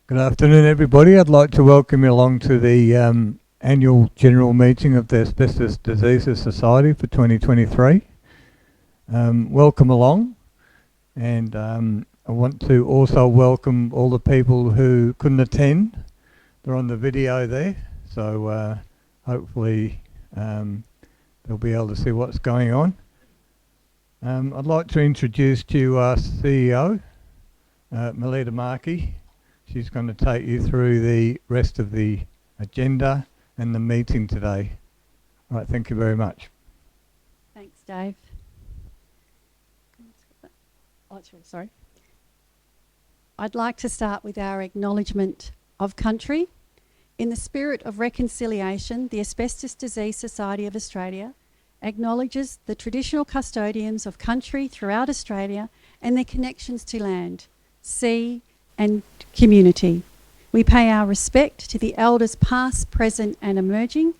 Good afternoon, everybody. I'd like to welcome you along to the annual general meeting of the Asbestos Diseases Society for 2023. Welcome along, and I want to also welcome all the people who couldn't attend. They're on the video there, so hopefully they'll be able to see what's going on. I'd like to introduce to you our CEO, Melita Markey. She's going to take you through the rest of the agenda and the meeting today. All right, thank you very much. Thanks, Dave. Sorry. I'd like to start with our acknowledgement of country. In the spirit of reconciliation, the Asbestos Disease Society of Australia acknowledges the traditional custodians of country throughout Australia and their connections to land, sea, and community. We pay our respect to the elders past, present and emerging,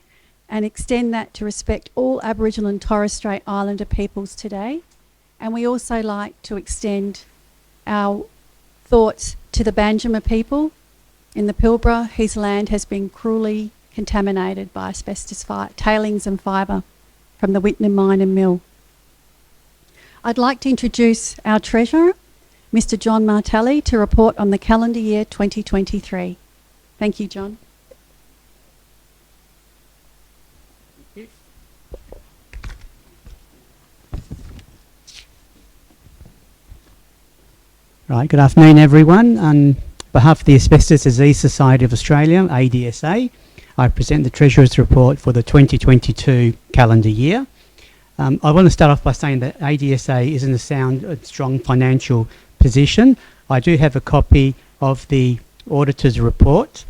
and extend that to respect all Aboriginal and Torres Strait Islander peoples today. And we also like to extend our thoughts to the Banjima people in the Pilbara, whose land has been cruelly contaminated by asbestos tailings and fibre from the Whitnam mine and mill. I'd like to introduce our Treasurer, Mr. John Martelli, to report on the calendar year 2023. Thank you, John. Thank you. Right, good afternoon, everyone. On behalf of the Asbestos Disease Society of Australia, ADSA, I present the Treasurer's report for the 2022 calendar year. I want to start off by saying that ADSA is in a sound and strong financial position. I do have a copy of the auditor's report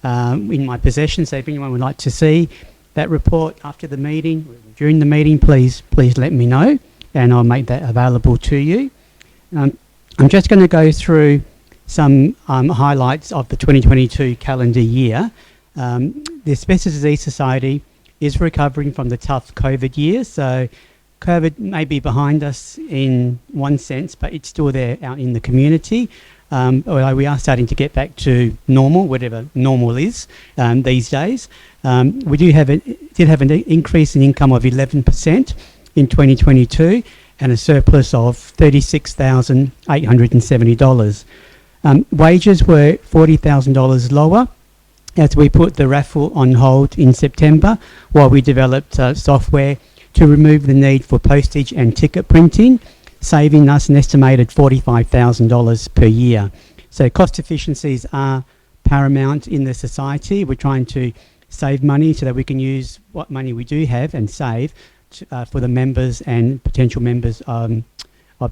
in my possession, so if anyone would like to see that report after the meeting, during the meeting, please let me know and I'll make that available to you. I'm just going to go through some highlights of the 2022 calendar year. The Asbestos Disease Society is recovering from the tough COVID year, so COVID may be behind us in one sense, but it's still there out in the community. Although we are starting to get back to normal, whatever normal is these days. We did have an increase in income of 11% in 2022 and a surplus of $36,870. Wages were $40,000 lower as we put the raffle on hold in September while we developed software to remove the need for postage and ticket printing, saving us an estimated $45,000 per year. So cost efficiencies are paramount in the society. We're trying to save money so that we can use what money we do have and save for the members and potential members of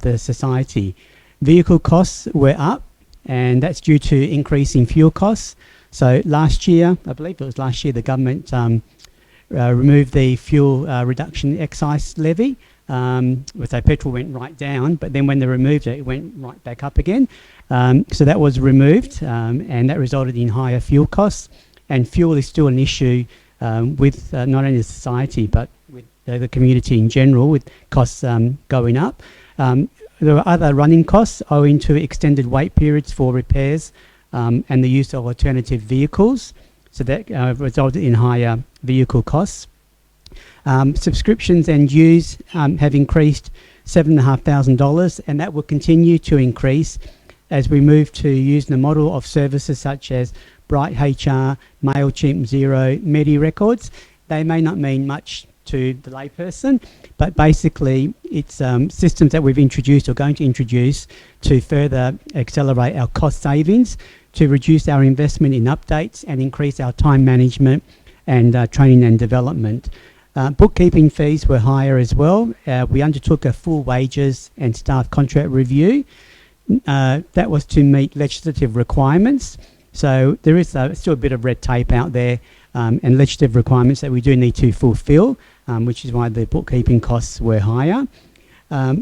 the society. Vehicle costs were up, and that's due to increasing fuel costs. So last year, I believe it was last year, the government removed the fuel reduction excise levy. So petrol went right down, but then when they removed it, it went right back up again. So that was removed, and that resulted in higher fuel costs. And fuel is still an issue with not only the society, but with the community in general, with costs going up. There were other running costs owing to extended wait periods for repairs and the use of alternative vehicles. So that resulted in higher vehicle costs. Subscriptions and dues have increased $7,500, and that will continue to increase as we move to using the model of services such as Bright HR, MailChimp, Xero, MediRecords. They may not mean much to the layperson, but basically it's systems that we've introduced or going to introduce to further accelerate our cost savings, to reduce our investment in updates and increase our time management and training and development. Bookkeeping fees were higher as well. We undertook a full wages and staff contract review. That was to meet legislative requirements. So there is still a bit of red tape out there and legislative requirements that we do need to fulfil, which is why the bookkeeping costs were higher.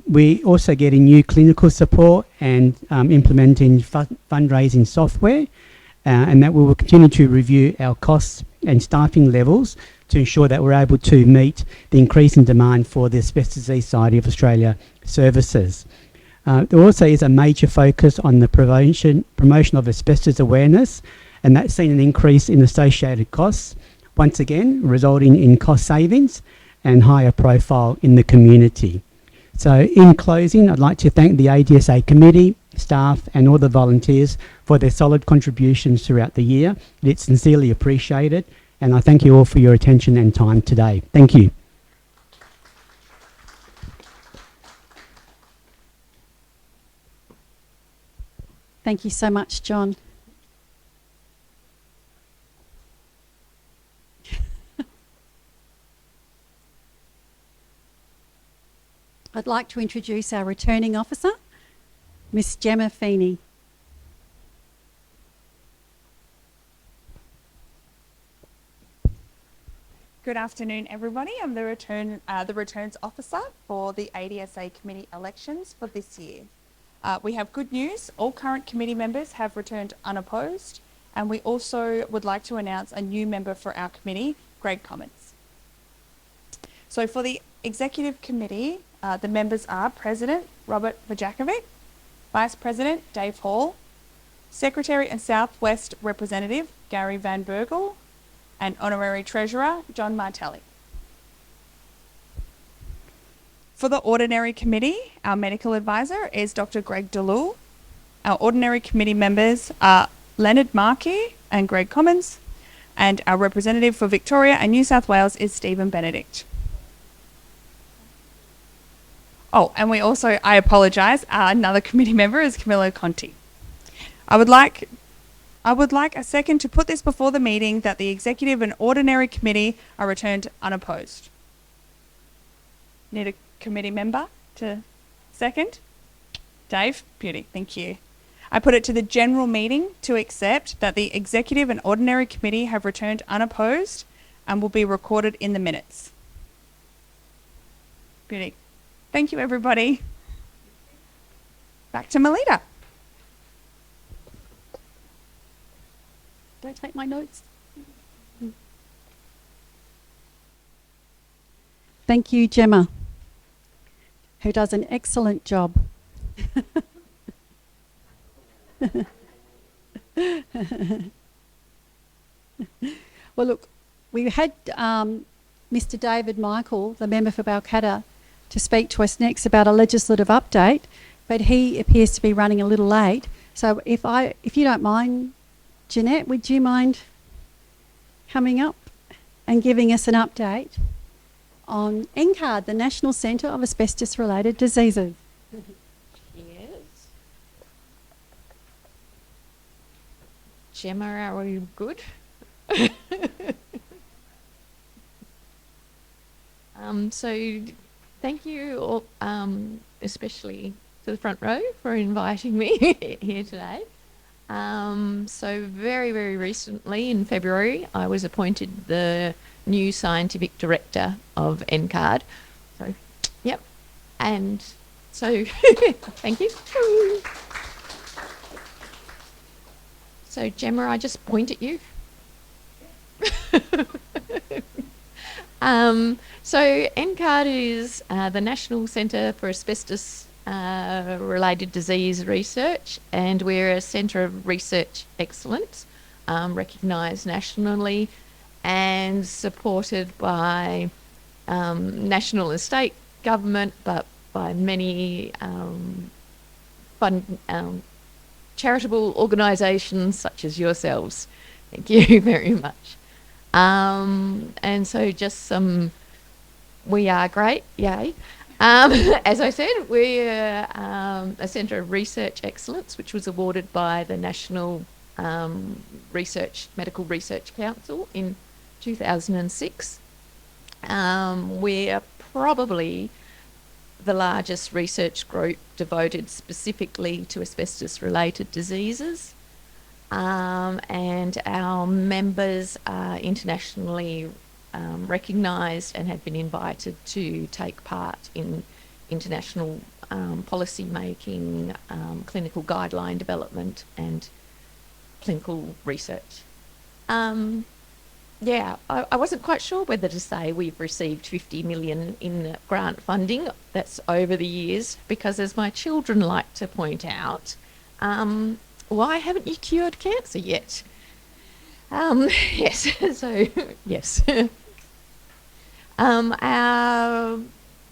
We also getting new clinical support and implementing fundraising software, and that we will continue to review our costs and staffing levels to ensure that we're able to meet the increasing demand for the Asbestos Disease Society of Australia services. There also is a major focus on the promotion of asbestos awareness, and that's seen an increase in associated costs, once again resulting in cost savings and higher profile in the community. So in closing, I'd like to thank the ADSA committee, staff and all the volunteers for their solid contributions throughout the year. It's sincerely appreciated, and I thank you all for your attention and time today. Thank you. Thank you so much, John. I'd like to introduce our returning officer, Miss Gemma Feeney. Good afternoon, everybody. I'm the returns officer for the ADSA committee elections for this year. We have good news. All current committee members have returned unopposed, and we also would like to announce a new member for our committee, Greg Commons. So for the executive committee, the members are President Robert Vajakovic, Vice President Dave Hall, Secretary and Southwest Representative Gary Van Bergel, and Honorary Treasurer John Martelli. For the Ordinary Committee, our Medical Advisor is Dr. Greg DeLue. Our Ordinary Committee members are Leonard Markey and Greg Commons, and our representative for Victoria and New South Wales is Stephen Benedict. Oh, and we also, I apologise, another committee member is Camillo Conti. I would like a second to put this before the meeting that the Executive and Ordinary Committee are returned unopposed. Need a committee member to second? Dave? Beauty, thank you. I put it to the general meeting to accept that the Executive and Ordinary Committee have returned unopposed and will be recorded in the minutes. Beauty. Thank you, everybody. Back to Melita. Don't take my notes. Thank you, Gemma, who does an excellent job. Well, look, we had Mr. David Michael, the member for Balcatta, to speak to us next about a legislative update, but he appears to be running a little late. So if you don't mind, Jeanette, would you mind coming up and giving us an update on NCARD, the National Centre of Asbestos-Related Diseases? Yes. Gemma, are we good? So thank you all, especially to the front row for inviting me here today. So very, very recently in February, I was appointed the new scientific director of NCARD. So, yep. And so, thank you. So Gemma, I just point at you. So NCARD is the National Centre for Asbestos related disease research, and we're a centre of research excellence, recognised nationally and supported by national and state government, but by many charitable organisations such as yourselves. Thank you very much. And so just we are great, yay. As I said, we're a Centre of Research Excellence, which was awarded by the National Medical Research Council in 2006. We're probably the largest research group devoted specifically to asbestos-related diseases, and our members are internationally recognised and have been invited to take part in international policy making, clinical guideline development and clinical research. yeah, I wasn't quite sure whether to say we've received 50 million in grant funding. That's over the years, because as my children like to point out, why haven't you cured cancer yet? Yes, so yes.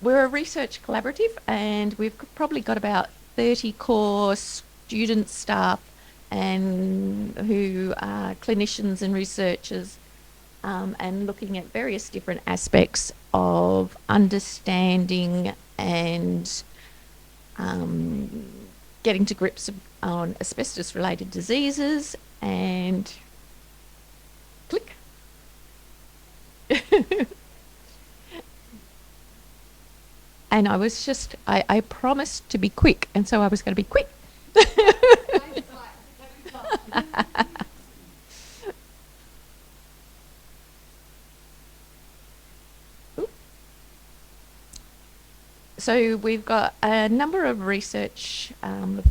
We're a research collaborative, and we've probably got about 30 core student staff and who are clinicians and researchers, and looking at various different aspects of understanding and getting to grips on asbestos-related diseases and click. And I was just, I promised to be quick, and so I was going to be quick. So we've got a number of research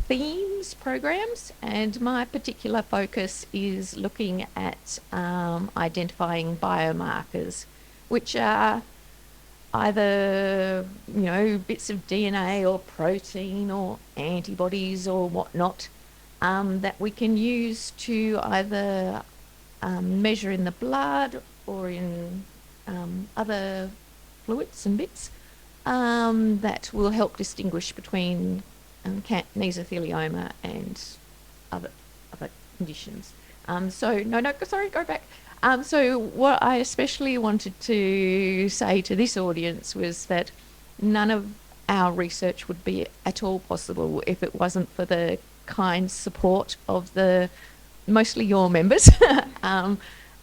themes, programs, and my particular focus is looking at identifying biomarkers, which are either, you know, bits of DNA or protein or antibodies or whatnot, that we can use to either measure in the blood or in other fluids and bits, that will help distinguish between mesothelioma and other conditions. Go back. So what I especially wanted to say to this audience was that none of our research would be at all possible if it wasn't for the kind support of mostly your members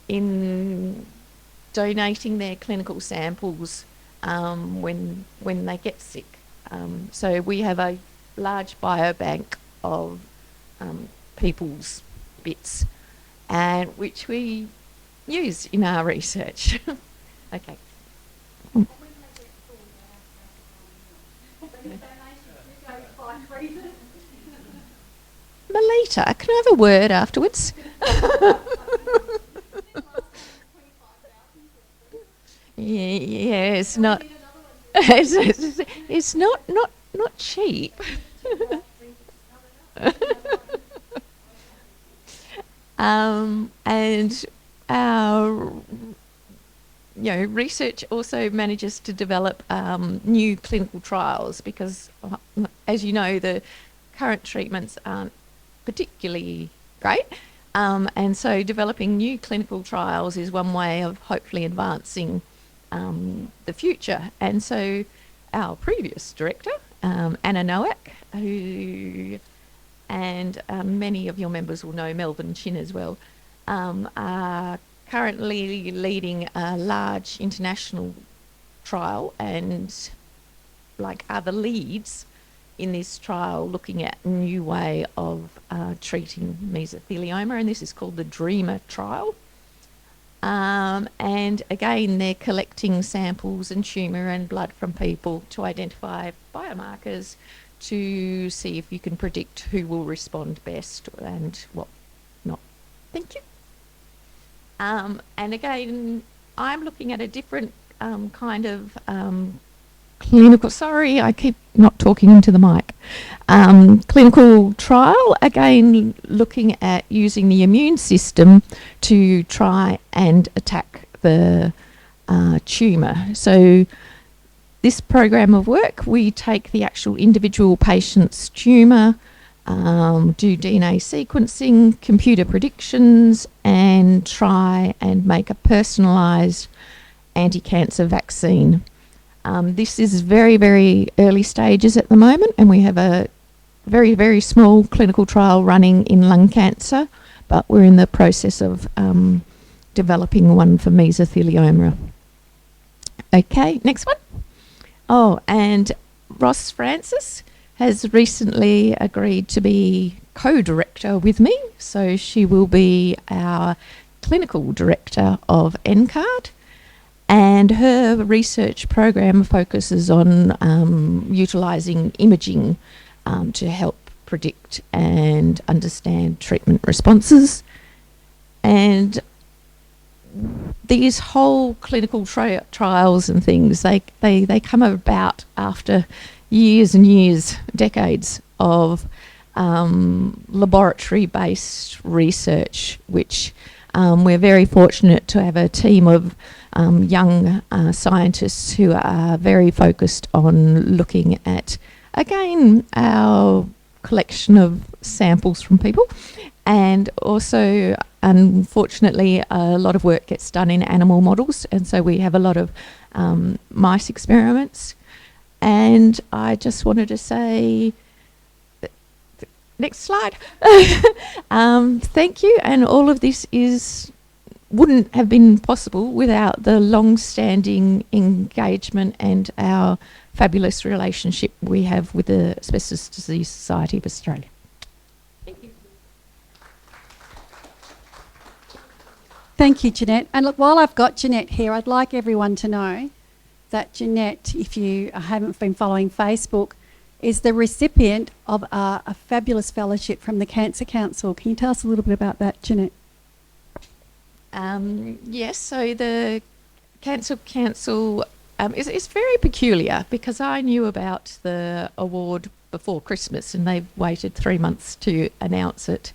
in donating their clinical samples when they get sick. So we have a large biobank of people's bits, and which we use in our research. Okay. Melita, can I have a word afterwards? Yeah, it's not. It's not cheap. And our research also manages to develop new clinical trials, because as you know, the current treatments aren't particularly great, and so developing new clinical trials is one way of hopefully advancing the future. And so our previous director, Anna Nowak, who and many of your members will know Melvin Chin as well, are currently leading a large international trial and are the leads in this trial, looking at a new way of treating mesothelioma, and this is called the DREAMER trial. And again, they're collecting samples and tumour and blood from people to identify biomarkers to see if you can predict who will respond best and what not. Thank you. And again, I'm looking at a different kind of clinical, sorry, I keep not talking into the mic. Clinical trial, again, looking at using the immune system to try and attack the tumour. So this program of work, we take the actual individual patient's tumour, do DNA sequencing, computer predictions, and try and make a personalised anti-cancer vaccine. This is very, very early stages at the moment, and we have a very, very small clinical trial running in lung cancer, but we're in the process of developing one for mesothelioma. Okay, next one. Oh, and Ross Francis has recently agreed to be co-director with me, so she will be our clinical director of NCARD. And her research program focuses on utilising imaging to help predict and understand treatment responses. And these whole clinical trials and things, they come about after years and years, decades of laboratory-based research, which we're very fortunate to have a team of young scientists who are very focused on looking at, again, our collection of samples from people, and also, unfortunately, a lot of work gets done in animal models, and so we have a lot of mice experiments. And I just wanted to say, next slide. Thank you, and all of this wouldn't have been possible without the long-standing engagement and our fabulous relationship we have with the Asbestos Disease Society of Australia. Thank you. Thank you, Jeanette. And look, while I've got Jeanette here, I'd like everyone to know that Jeanette, if you haven't been following Facebook, is the recipient of a fabulous fellowship from the Cancer Council. Can you tell us a little bit about that, Jeanette? Yes, so the Cancer Council is very peculiar, because I knew about the award before Christmas and they've waited 3 months to announce it.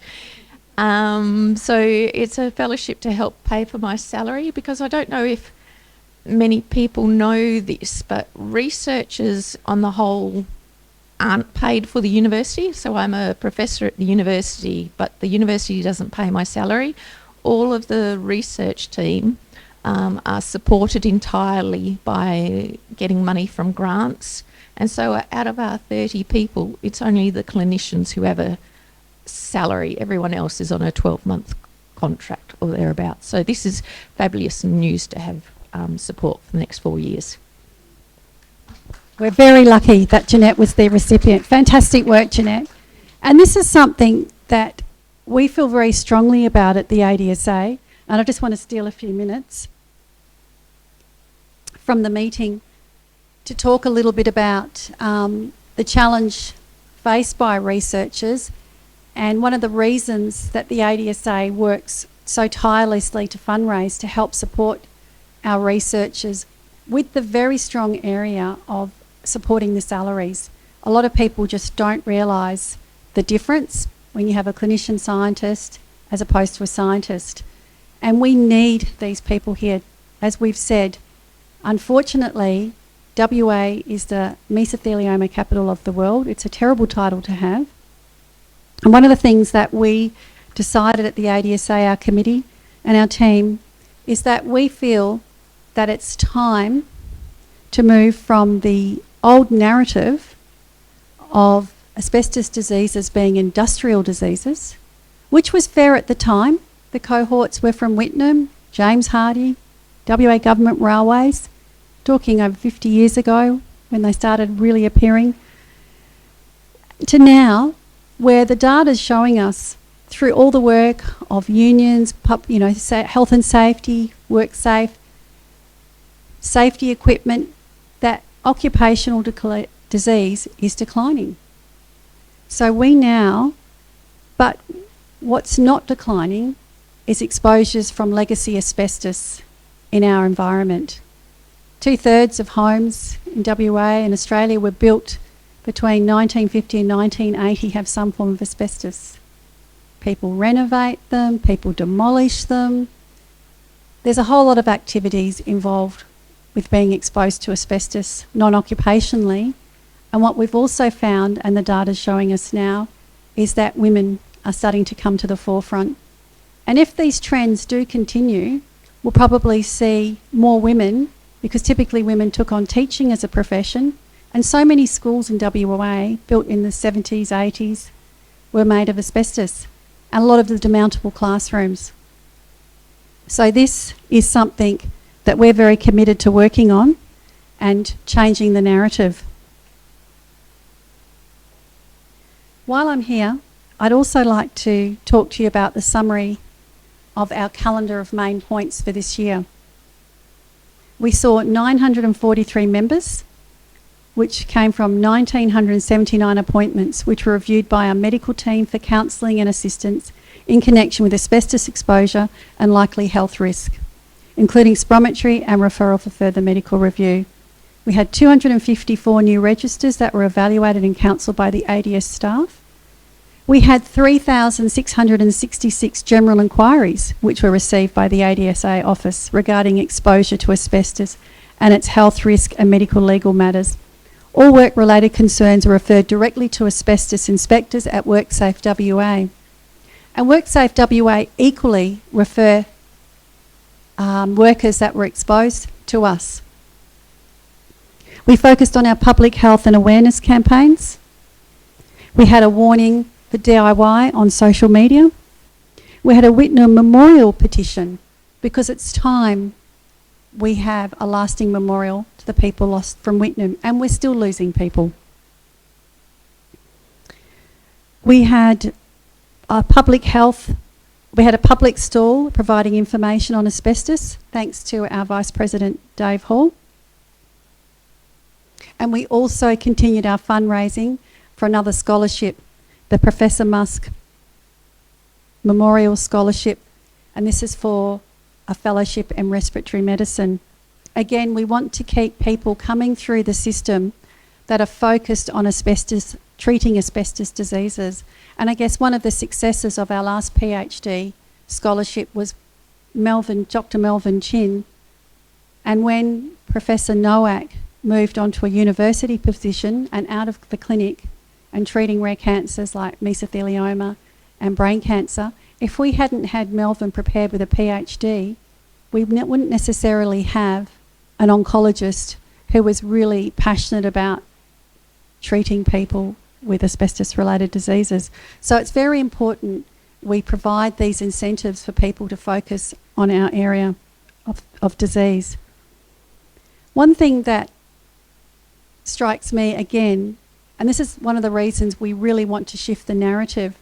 So it's a fellowship to help pay for my salary, because I don't know if many people know this, but researchers on the whole aren't paid for the university. So I'm a professor at the university, but the university doesn't pay my salary. All of the research team are supported entirely by getting money from grants. And so out of our 30 people, it's only the clinicians who have a salary. Everyone else is on a 12-month contract or thereabouts. So this is fabulous news to have support for the next 4 years. We're very lucky that Jeanette was the recipient. Fantastic work, Jeanette. And this is something that we feel very strongly about at the ADSA, and I just want to steal a few minutes from the meeting to talk a little bit about the challenge faced by researchers, and one of the reasons that the ADSA works so tirelessly to fundraise to help support our researchers with the very strong area of supporting the salaries. A lot of people just don't realise the difference when you have a clinician scientist as opposed to a scientist. And we need these people here. As we've said, unfortunately, WA is the mesothelioma capital of the world. It's a terrible title to have. And one of the things that we decided at the ADSA, our committee and our team, is that we feel that it's time to move from the old narrative of asbestos diseases being industrial diseases, which was fair at the time. The cohorts were from Whitnam, James Hardie, WA Government Railways, talking over 50 years ago when they started really appearing, to now where the data is showing us through all the work of unions, health and safety, work safe, safety equipment, that occupational disease is declining. So but what's not declining is exposures from legacy asbestos in our environment. 2/3 of homes in WA and Australia were built between 1950 and 1980 have some form of asbestos. People renovate them, people demolish them. There's a whole lot of activities involved with being exposed to asbestos non-occupationally. And what we've also found, and the data's showing us now, is that women are starting to come to the forefront. And if these trends do continue, we'll probably see more women, because typically women took on teaching as a profession, and so many schools in WA, built in the 70s, 80s, were made of asbestos, and a lot of the demountable classrooms. So this is something that we're very committed to working on and changing the narrative. While I'm here, I'd also like to talk to you about the summary of our calendar of main points for this year. We saw 943 members, which came from 1,979 appointments, which were reviewed by our medical team for counselling and assistance in connection with asbestos exposure and likely health risk. including spirometry and referral for further medical review. We had 254 new registers that were evaluated and counselled by the ADS staff. We had 3,666 general inquiries which were received by the ADSA office regarding exposure to asbestos and its health risk and medical legal matters. All work-related concerns are referred directly to asbestos inspectors at WorkSafe WA. And WorkSafe WA equally refer workers that were exposed to us. We focused on our public health and awareness campaigns. We had a warning for DIY on social media. We had a Whitnam memorial petition because it's time we have a lasting memorial to the people lost from Whitnam, and we're still losing people. We had a public stall providing information on asbestos, thanks to our Vice President Dave Hall. And we also continued our fundraising for another scholarship, the Professor Musk Memorial Scholarship, and this is for a fellowship in respiratory medicine. Again, we want to keep people coming through the system that are focused on asbestos, treating asbestos diseases. And I guess one of the successes of our last PhD scholarship was Dr. Melvin Chin. And when Professor Nowak moved on to a university position and out of the clinic and treating rare cancers like mesothelioma and brain cancer, if we hadn't had Melvin prepared with a PhD, we wouldn't necessarily have an oncologist who was really passionate about treating people with asbestos-related diseases. So it's very important we provide these incentives for people to focus on our area of disease. One thing that strikes me again, and this is one of the reasons we really want to shift the narrative,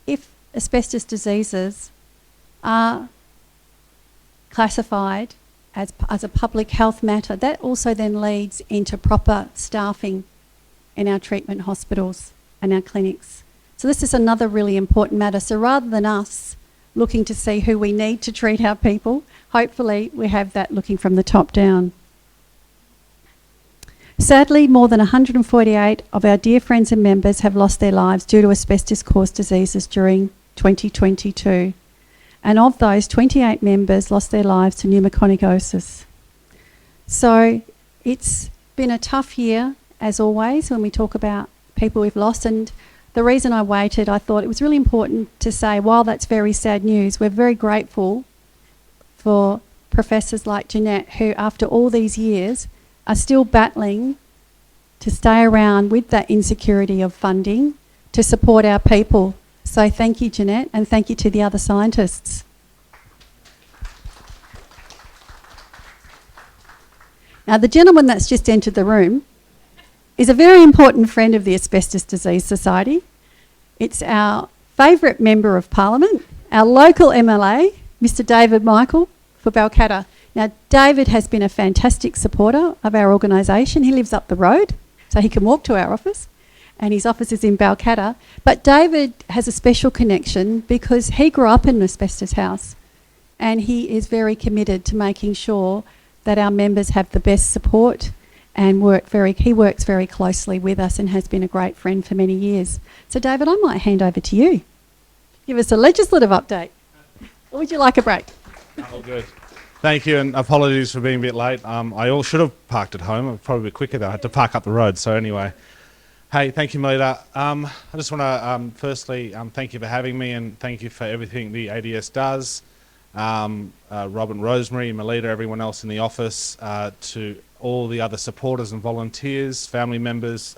if asbestos diseases are classified as a public health matter, that also then leads into proper staffing in our treatment hospitals and our clinics. So this is another really important matter. So rather than us looking to see who we need to treat our people, hopefully we have that looking from the top down. Sadly, more than 148 of our dear friends and members have lost their lives due to asbestos-caused diseases during 2022. And of those, 28 members lost their lives to pneumoconicosis. So it's been a tough year, as always, when we talk about people we've lost. And the reason I waited, I thought it was really important to say, while that's very sad news, we're very grateful for professors like Jeanette, who after all these years are still battling to stay around with that insecurity of funding to support our people. So thank you, Jeanette, and thank you to the other scientists. Now, the gentleman that's just entered the room is a very important friend of the Asbestos Disease Society. It's our favourite member of Parliament, our local MLA, Mr. David Michael for Balcatta. Now, David has been a fantastic supporter of our organisation. He lives up the road, so he can walk to our office, and his office is in Balcatta. But David has a special connection because he grew up in an asbestos house, and he is very committed to making sure that our members have the best support and he works very closely with us and has been a great friend for many years. So David, I might hand over to you. Give us a legislative update. Or would you like a break? All good. Thank you, and apologies for being a bit late. I all should have parked at home. I'm probably a bit quicker though. I had to park up the road. So anyway, hey, thank you, Melita. I just want to firstly thank you for having me, and thank you for everything the ADS does. Rob and Rosemary, Melita, everyone else in the office, to all the other supporters and volunteers, family members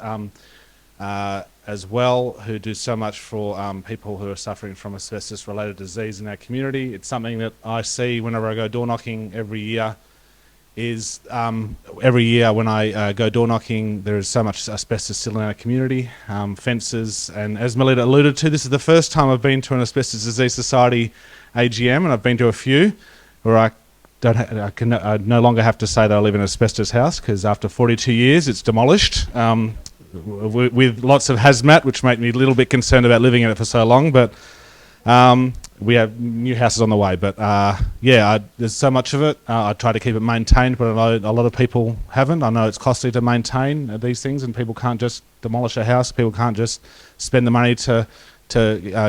as well, who do so much for people who are suffering from asbestos-related disease in our community. It's something that I see whenever I go door knocking every year. Every year when I go door knocking, there is so much asbestos still in our community, fences, and as Melita alluded to, this is the first time I've been to an Asbestos Disease Society AGM, and I've been to a few where I no longer have to say that I live in an asbestos house, because after 42 years it's demolished with lots of hazmat, which made me a little bit concerned about living in it for so long. But we have new houses on the way, but there's so much of it. I try to keep it maintained, but I know a lot of people haven't. I know it's costly to maintain these things, and people can't just demolish a house. People can't just spend the money to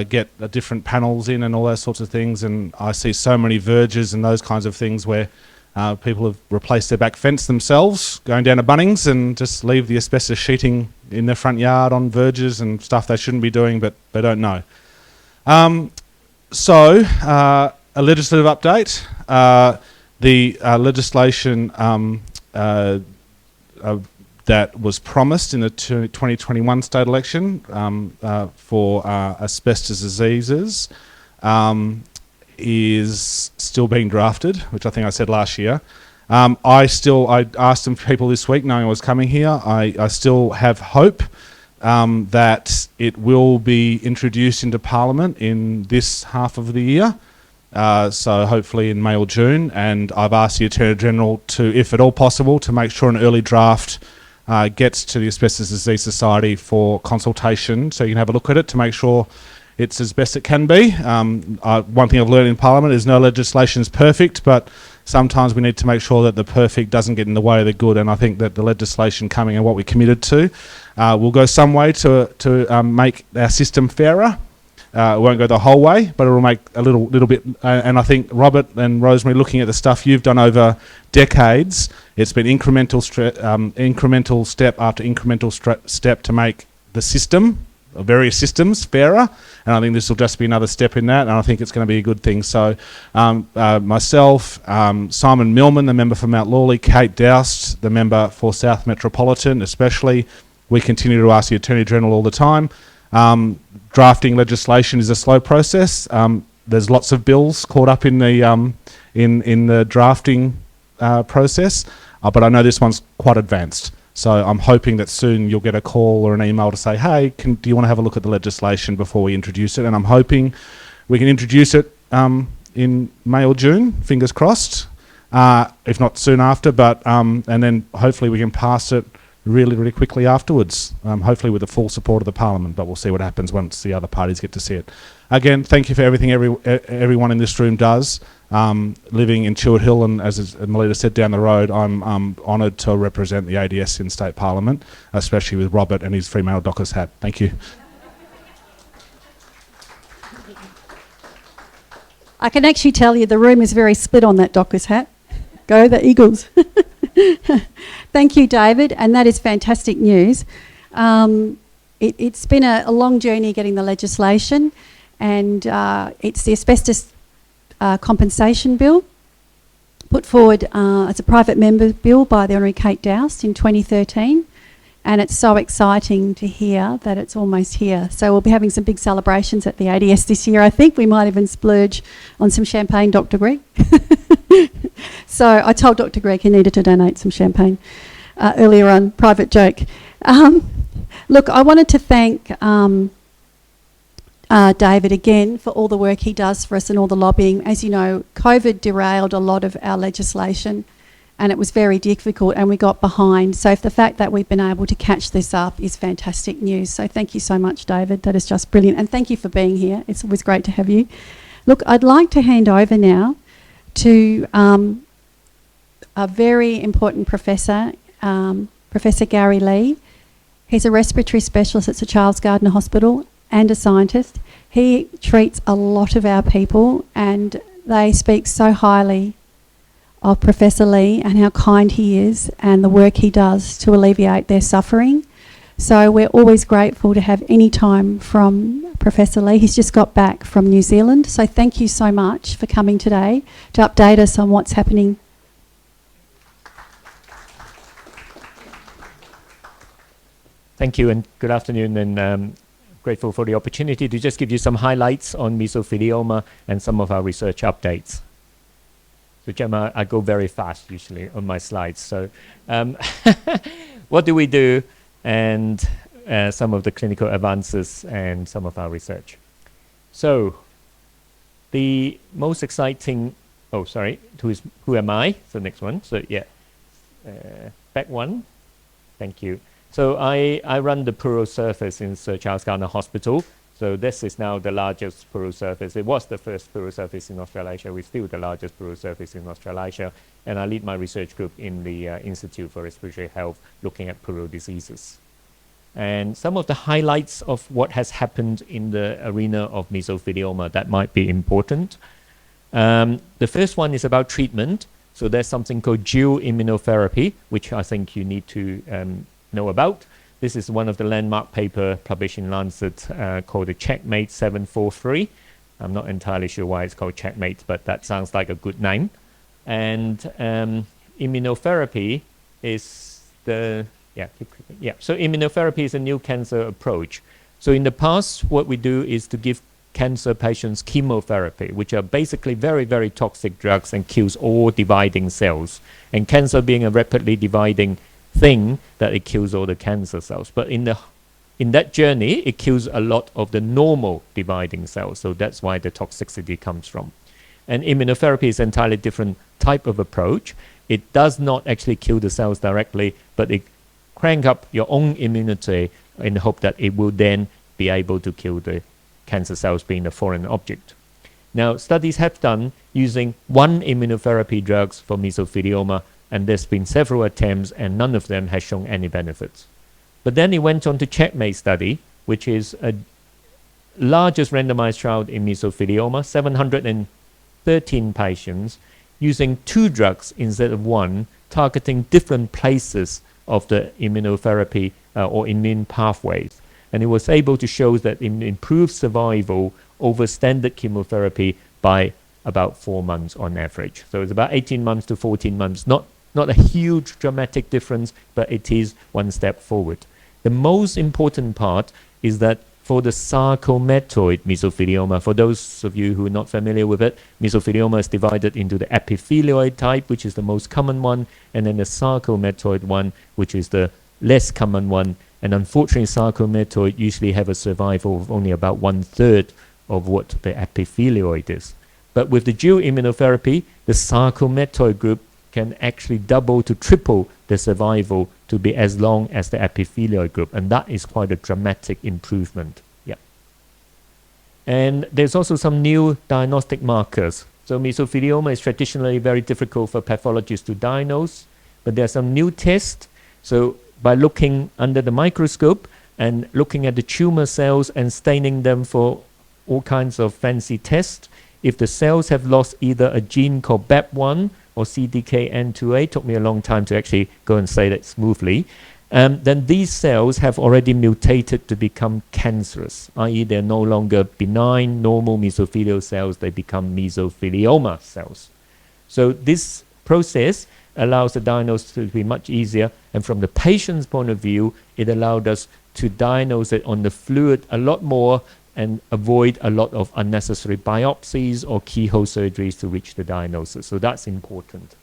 get different panels in and all those sorts of things. And I see so many verges and those kinds of things where people have replaced their back fence themselves, going down to Bunnings, and just leave the asbestos sheeting in their front yard on verges and stuff they shouldn't be doing, but they don't know. So, a legislative update. The legislation that was promised in the 2021 state election for asbestos diseases is still being drafted, which I think I said last year. I asked some people this week, knowing I was coming here, I still have hope that it will be introduced into Parliament in this half of the year, so hopefully in May or June, and I've asked the Attorney General to, if at all possible, to make sure an early draft gets to the Asbestos Disease Society for consultation, so you can have a look at it to make sure it's as best it can be. One thing I've learned in Parliament is no legislation is perfect, but sometimes we need to make sure that the perfect doesn't get in the way of the good, and I think that the legislation coming and what we committed to will go some way to make our system fairer. It won't go the whole way, but it will make a little bit. And I think, Robert and Rosemary, looking at the stuff you've done over decades, it's been incremental step after incremental step to make the system, various systems, fairer. And I think this will just be another step in that, and I think it's going to be a good thing. So myself, Simon Millman, the member for Mount Lawley, Kate Doust, the member for South Metropolitan especially, we continue to ask the Attorney General all the time. Drafting legislation is a slow process. There's lots of bills caught up in the drafting process, but I know this one's quite advanced. So I'm hoping that soon you'll get a call or an email to say, hey, do you want to have a look at the legislation before we introduce it? And I'm hoping we can introduce it in May or June, fingers crossed, if not soon after, but and then hopefully we can pass it really quickly afterwards, hopefully with the full support of the Parliament, but we'll see what happens once the other parties get to see it. Again, thank you for everything everyone in this room does. Living in Chewett Hill, and as Melita said, down the road, I'm honoured to represent the ADS in State Parliament, especially with Robert and his Fremantle Dockers hat. Thank you. I can actually tell you the room is very split on that Dockers hat. Go the Eagles. Thank you, David, and that is fantastic news. It's been a long journey getting the legislation, and it's the asbestos compensation bill put forward as a private member bill by the Honourable Kate Doust in 2013, and it's so exciting to hear that it's almost here. So we'll be having some big celebrations at the ADS this year. I think we might even splurge on some champagne, Dr. Greg. So I told Dr. Greg he needed to donate some champagne earlier on, private joke. Look, I wanted to thank David again for all the work he does for us and all the lobbying. As you know, COVID derailed a lot of our legislation, and it was very difficult, and we got behind. So the fact that we've been able to catch this up is fantastic news. So thank you so much, David. That is just brilliant. And thank you for being here. It's always great to have you. Look, I'd like to hand over now to a very important professor, Professor Gary Lee. He's a respiratory specialist at Sir Charles Gardner Hospital and a scientist. He treats a lot of our people, and they speak so highly of Professor Lee and how kind he is and the work he does to alleviate their suffering. So we're always grateful to have any time from Professor Lee. He's just got back from New Zealand. So thank you so much for coming today to update us on what's happening. Thank you, and good afternoon, and grateful for the opportunity to just give you some highlights on mesothelioma and some of our research updates. So Gemma, I go very fast usually on my slides. So what do we do, and some of the clinical advances and some of our research. So the most exciting, who am I? So next one, so yeah, back one, thank you. So I run the pleural surface in Sir Charles Gardner Hospital. So this is now the largest pleural surface. It was the first pleural surface in Australasia. We're still the largest pleural surface in Australasia. And I lead my research group in the Institute for Respiratory Health looking at pleural diseases. And some of the highlights of what has happened in the arena of mesothelioma that might be important. The first one is about treatment. So there's something called dual immunotherapy, which I think you need to know about. This is one of the landmark paper published in Lancet called the Checkmate 743. I'm not entirely sure why it's called Checkmate, but that sounds like a good name. And immunotherapy is so immunotherapy is a new cancer approach. So in the past, what we do is to give cancer patients chemotherapy, which are basically very, very toxic drugs and kills all dividing cells. And cancer being a rapidly dividing thing, that it kills all the cancer cells. But in that journey, it kills a lot of the normal dividing cells. So that's why the toxicity comes from. And immunotherapy is an entirely different type of approach. It does not actually kill the cells directly, but it crank up your own immunity in the hope that it will then be able to kill the cancer cells being the foreign object. Now, studies have done using one immunotherapy drugs for mesothelioma, and there's been several attempts, and none of them has shown any benefits. But then it went on to Checkmate study, which is a largest randomized trial in mesothelioma, 713 patients, using 2 drugs instead of 1, targeting different places of the immunotherapy or immune pathways. And it was able to show that it improved survival over standard chemotherapy by about 4 months on average. So it's about 18 months to 14 months. Not a huge dramatic difference, but it is one step forward. The most important part is that for the sarcomatoid mesothelioma, for those of you who are not familiar with it, mesothelioma is divided into the epithelioid type, which is the most common one, and then the sarcomatoid one, which is the less common one. And unfortunately, sarcomatoid usually have a survival of only about 1/3 of what the epithelioid is. But with the dual immunotherapy, the sarcomatoid group can actually double to triple the survival to be as long as the epithelioid group. And that is quite a dramatic improvement. Yeah. And there's also some new diagnostic markers. So mesothelioma is traditionally very difficult for pathologists to diagnose, but there are some new tests. So by looking under the microscope and looking at the tumor cells and staining them for all kinds of fancy tests, if the cells have lost either a gene called BAP1 or CDKN2A, took me a long time to actually go and say that smoothly, then these cells have already mutated to become cancerous, i.e. they're no longer benign, normal mesothelial cells, they become mesothelioma cells. So this process allows the diagnosis to be much easier, and from the patient's point of view, it allowed us to diagnose it on the fluid a lot more and avoid a lot of unnecessary biopsies or keyhole surgeries to reach the diagnosis. So that's important.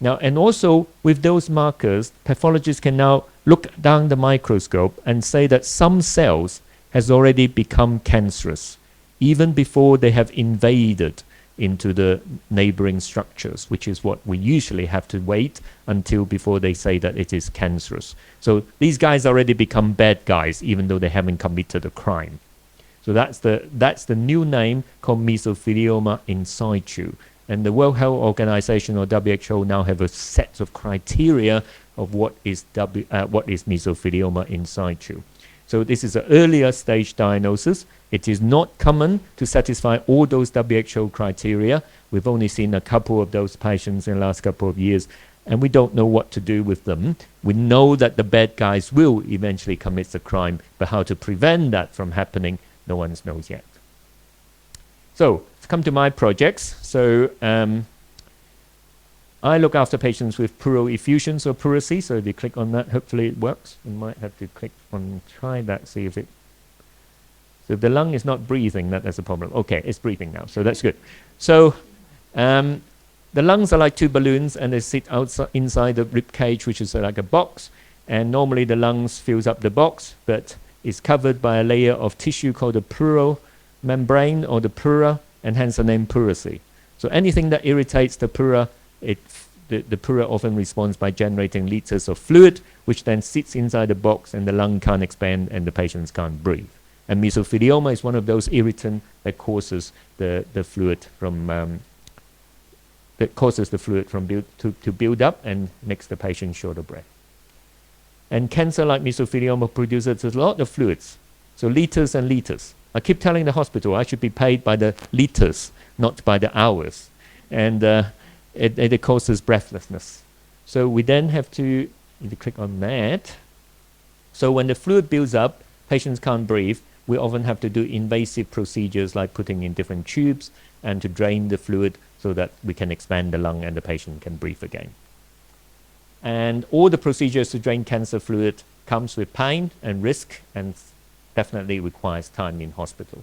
Now, and also with those markers, pathologists can now look down the microscope and say that some cells has already become cancerous, even before they have invaded into the neighboring structures, which is what we usually have to wait until before they say that it is cancerous. So these guys already become bad guys, even though they haven't committed a crime. So that's the new name called mesothelioma in situ. And the World Health Organization, or WHO, now have a set of criteria of what is mesothelioma in situ. So this is an earlier stage diagnosis. It is not common to satisfy all those WHO criteria. We've only seen a couple of those patients in the last couple of years, and we don't know what to do with them. We know that the bad guys will eventually commit the crime, but how to prevent that from happening, no one knows yet. So, to come to my projects. So, I look after patients with pleural effusions or pleurisy. So if you click on that, hopefully it works. You might have to click on, try that, see if it. So if the lung is not breathing, that's a problem. Okay, it's breathing now, so that's good. So the lungs are like 2 balloons, and they sit outside inside the rib cage, which is like a box. And normally the lungs fills up the box, but it's covered by a layer of tissue called the pleural membrane or the pleura, and hence the name pleurisy. So anything that irritates the pleura, the pleura often responds by generating liters of fluid, which then sits inside the box, and the lung can't expand and the patients can't breathe. And mesothelioma is one of those irritants that causes the fluid from to build up and makes the patient short of breath. And cancer like mesothelioma produces a lot of fluids, so liters and liters. I keep telling the hospital I should be paid by the liters, not by the hours. And it causes breathlessness. So we then have to, if you click on that, so when the fluid builds up, patients can't breathe. We often have to do invasive procedures like putting in different tubes and to drain the fluid so that we can expand the lung and the patient can breathe again. And all the procedures to drain cancer fluid comes with pain and risk and definitely requires time in hospital.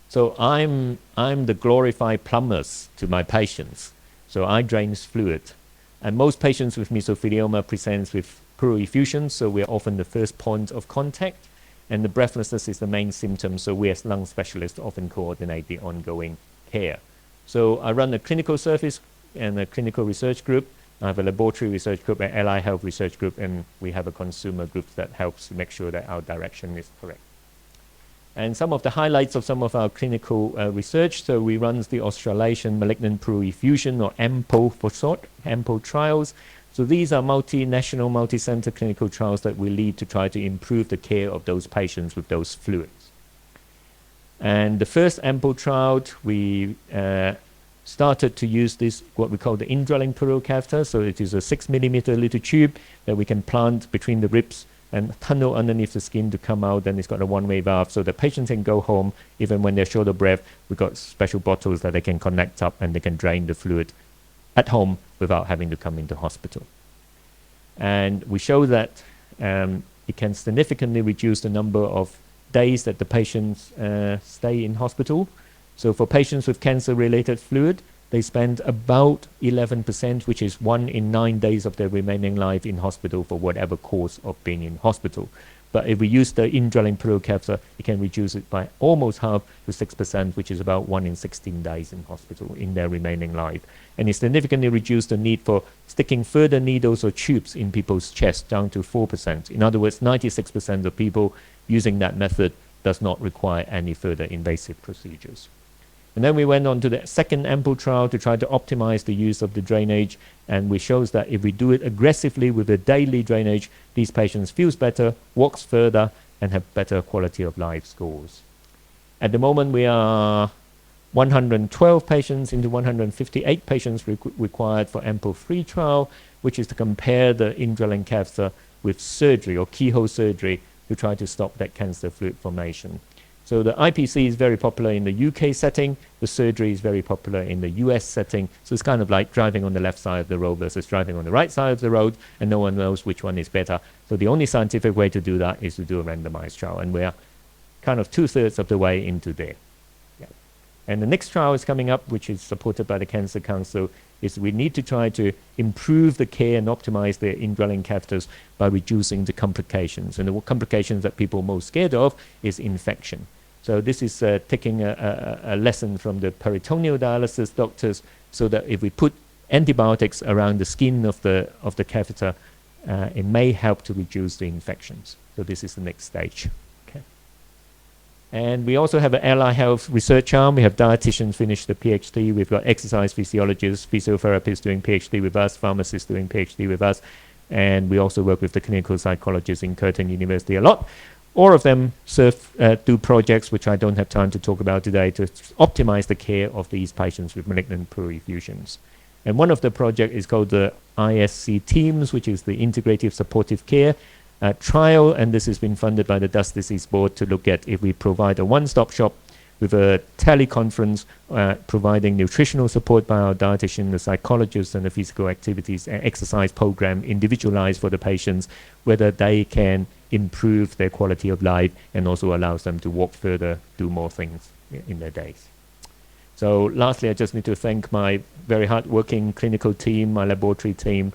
So I'm the glorified plumbers to my patients. So I drain fluid. And most patients with mesothelioma present with pleural effusion, so we're often the first point of contact. And the breathlessness is the main symptom, so we as lung specialists often coordinate the ongoing care. So I run a clinical service and a clinical research group. I have a laboratory research group, an allied health research group, and we have a consumer group that helps make sure that our direction is correct. And some of the highlights of some of our clinical research, so we run the Australasian Malignant Pleural Effusion, or AMPO for short, AMPO trials. So these are multinational, multi-center clinical trials that we lead to try to improve the care of those patients with those fluids. And the first AMPO trial, we started to use this, what we call the indwelling pleural catheter. So it is a 6 millimeter little tube that we can plant between the ribs and tunnel underneath the skin to come out. Then it's got a one-way valve, so the patient can go home even when they're short of breath. We've got special bottles that they can connect up and they can drain the fluid at home without having to come into hospital. And we show that it can significantly reduce the number of days that the patients stay in hospital. So for patients with cancer-related fluid, they spend about 11%, which is 1 in 9 days of their remaining life in hospital for whatever cause of being in hospital. But if we use the indwelling pleural catheter, it can reduce it by almost half to 6%, which is about 1 in 16 days in hospital in their remaining life. And it significantly reduced the need for sticking further needles or tubes in people's chest down to 4%. In other words, 96% of people using that method does not require any further invasive procedures. And then we went on to the second AMPO trial to try to optimize the use of the drainage, and we shows that if we do it aggressively with a daily drainage, these patients feels better, walks further, and have better quality of life scores. At the moment, we are 112 patients into 158 patients required for AMPO-3 trial, which is to compare the indwelling catheter with surgery or keyhole surgery to try to stop that cancer fluid formation. So the IPC is very popular in the UK setting. The surgery is very popular in the US setting. So it's kind of like driving on the left side of the road versus driving on the right side of the road, and no one knows which one is better. So the only scientific way to do that is to do a randomized trial, and we're kind of 2/3 of the way into there. Yeah. And the next trial is coming up, which is supported by the Cancer Council, is we need to try to improve the care and optimize the indwelling catheters by reducing the complications. And the complications that people are most scared of is infection. So this is taking a lesson from the peritoneal dialysis doctors, so that if we put antibiotics around the skin of the catheter, it may help to reduce the infections. So this is the next stage. Okay. And we also have an allied health research arm. We have dietitians finish the PhD. We've got exercise physiologists, physiotherapists doing PhD with us, pharmacists doing PhD with us. And we also work with the clinical psychologists in Curtin University a lot. All of them do projects, which I don't have time to talk about today, to optimize the care of these patients with malignant pleural effusions. And one of the projects is called the ISC Teams, which is the Integrative Supportive Care trial, and this has been funded by the Dust Disease Board to look at if we provide a one-stop shop with a teleconference providing nutritional support by our dietitian, the psychologist, and the physical activities and exercise program individualized for the patients, whether they can improve their quality of life and also allows them to walk further, do more things in their days. So lastly, I just need to thank my very hard-working clinical team, my laboratory team,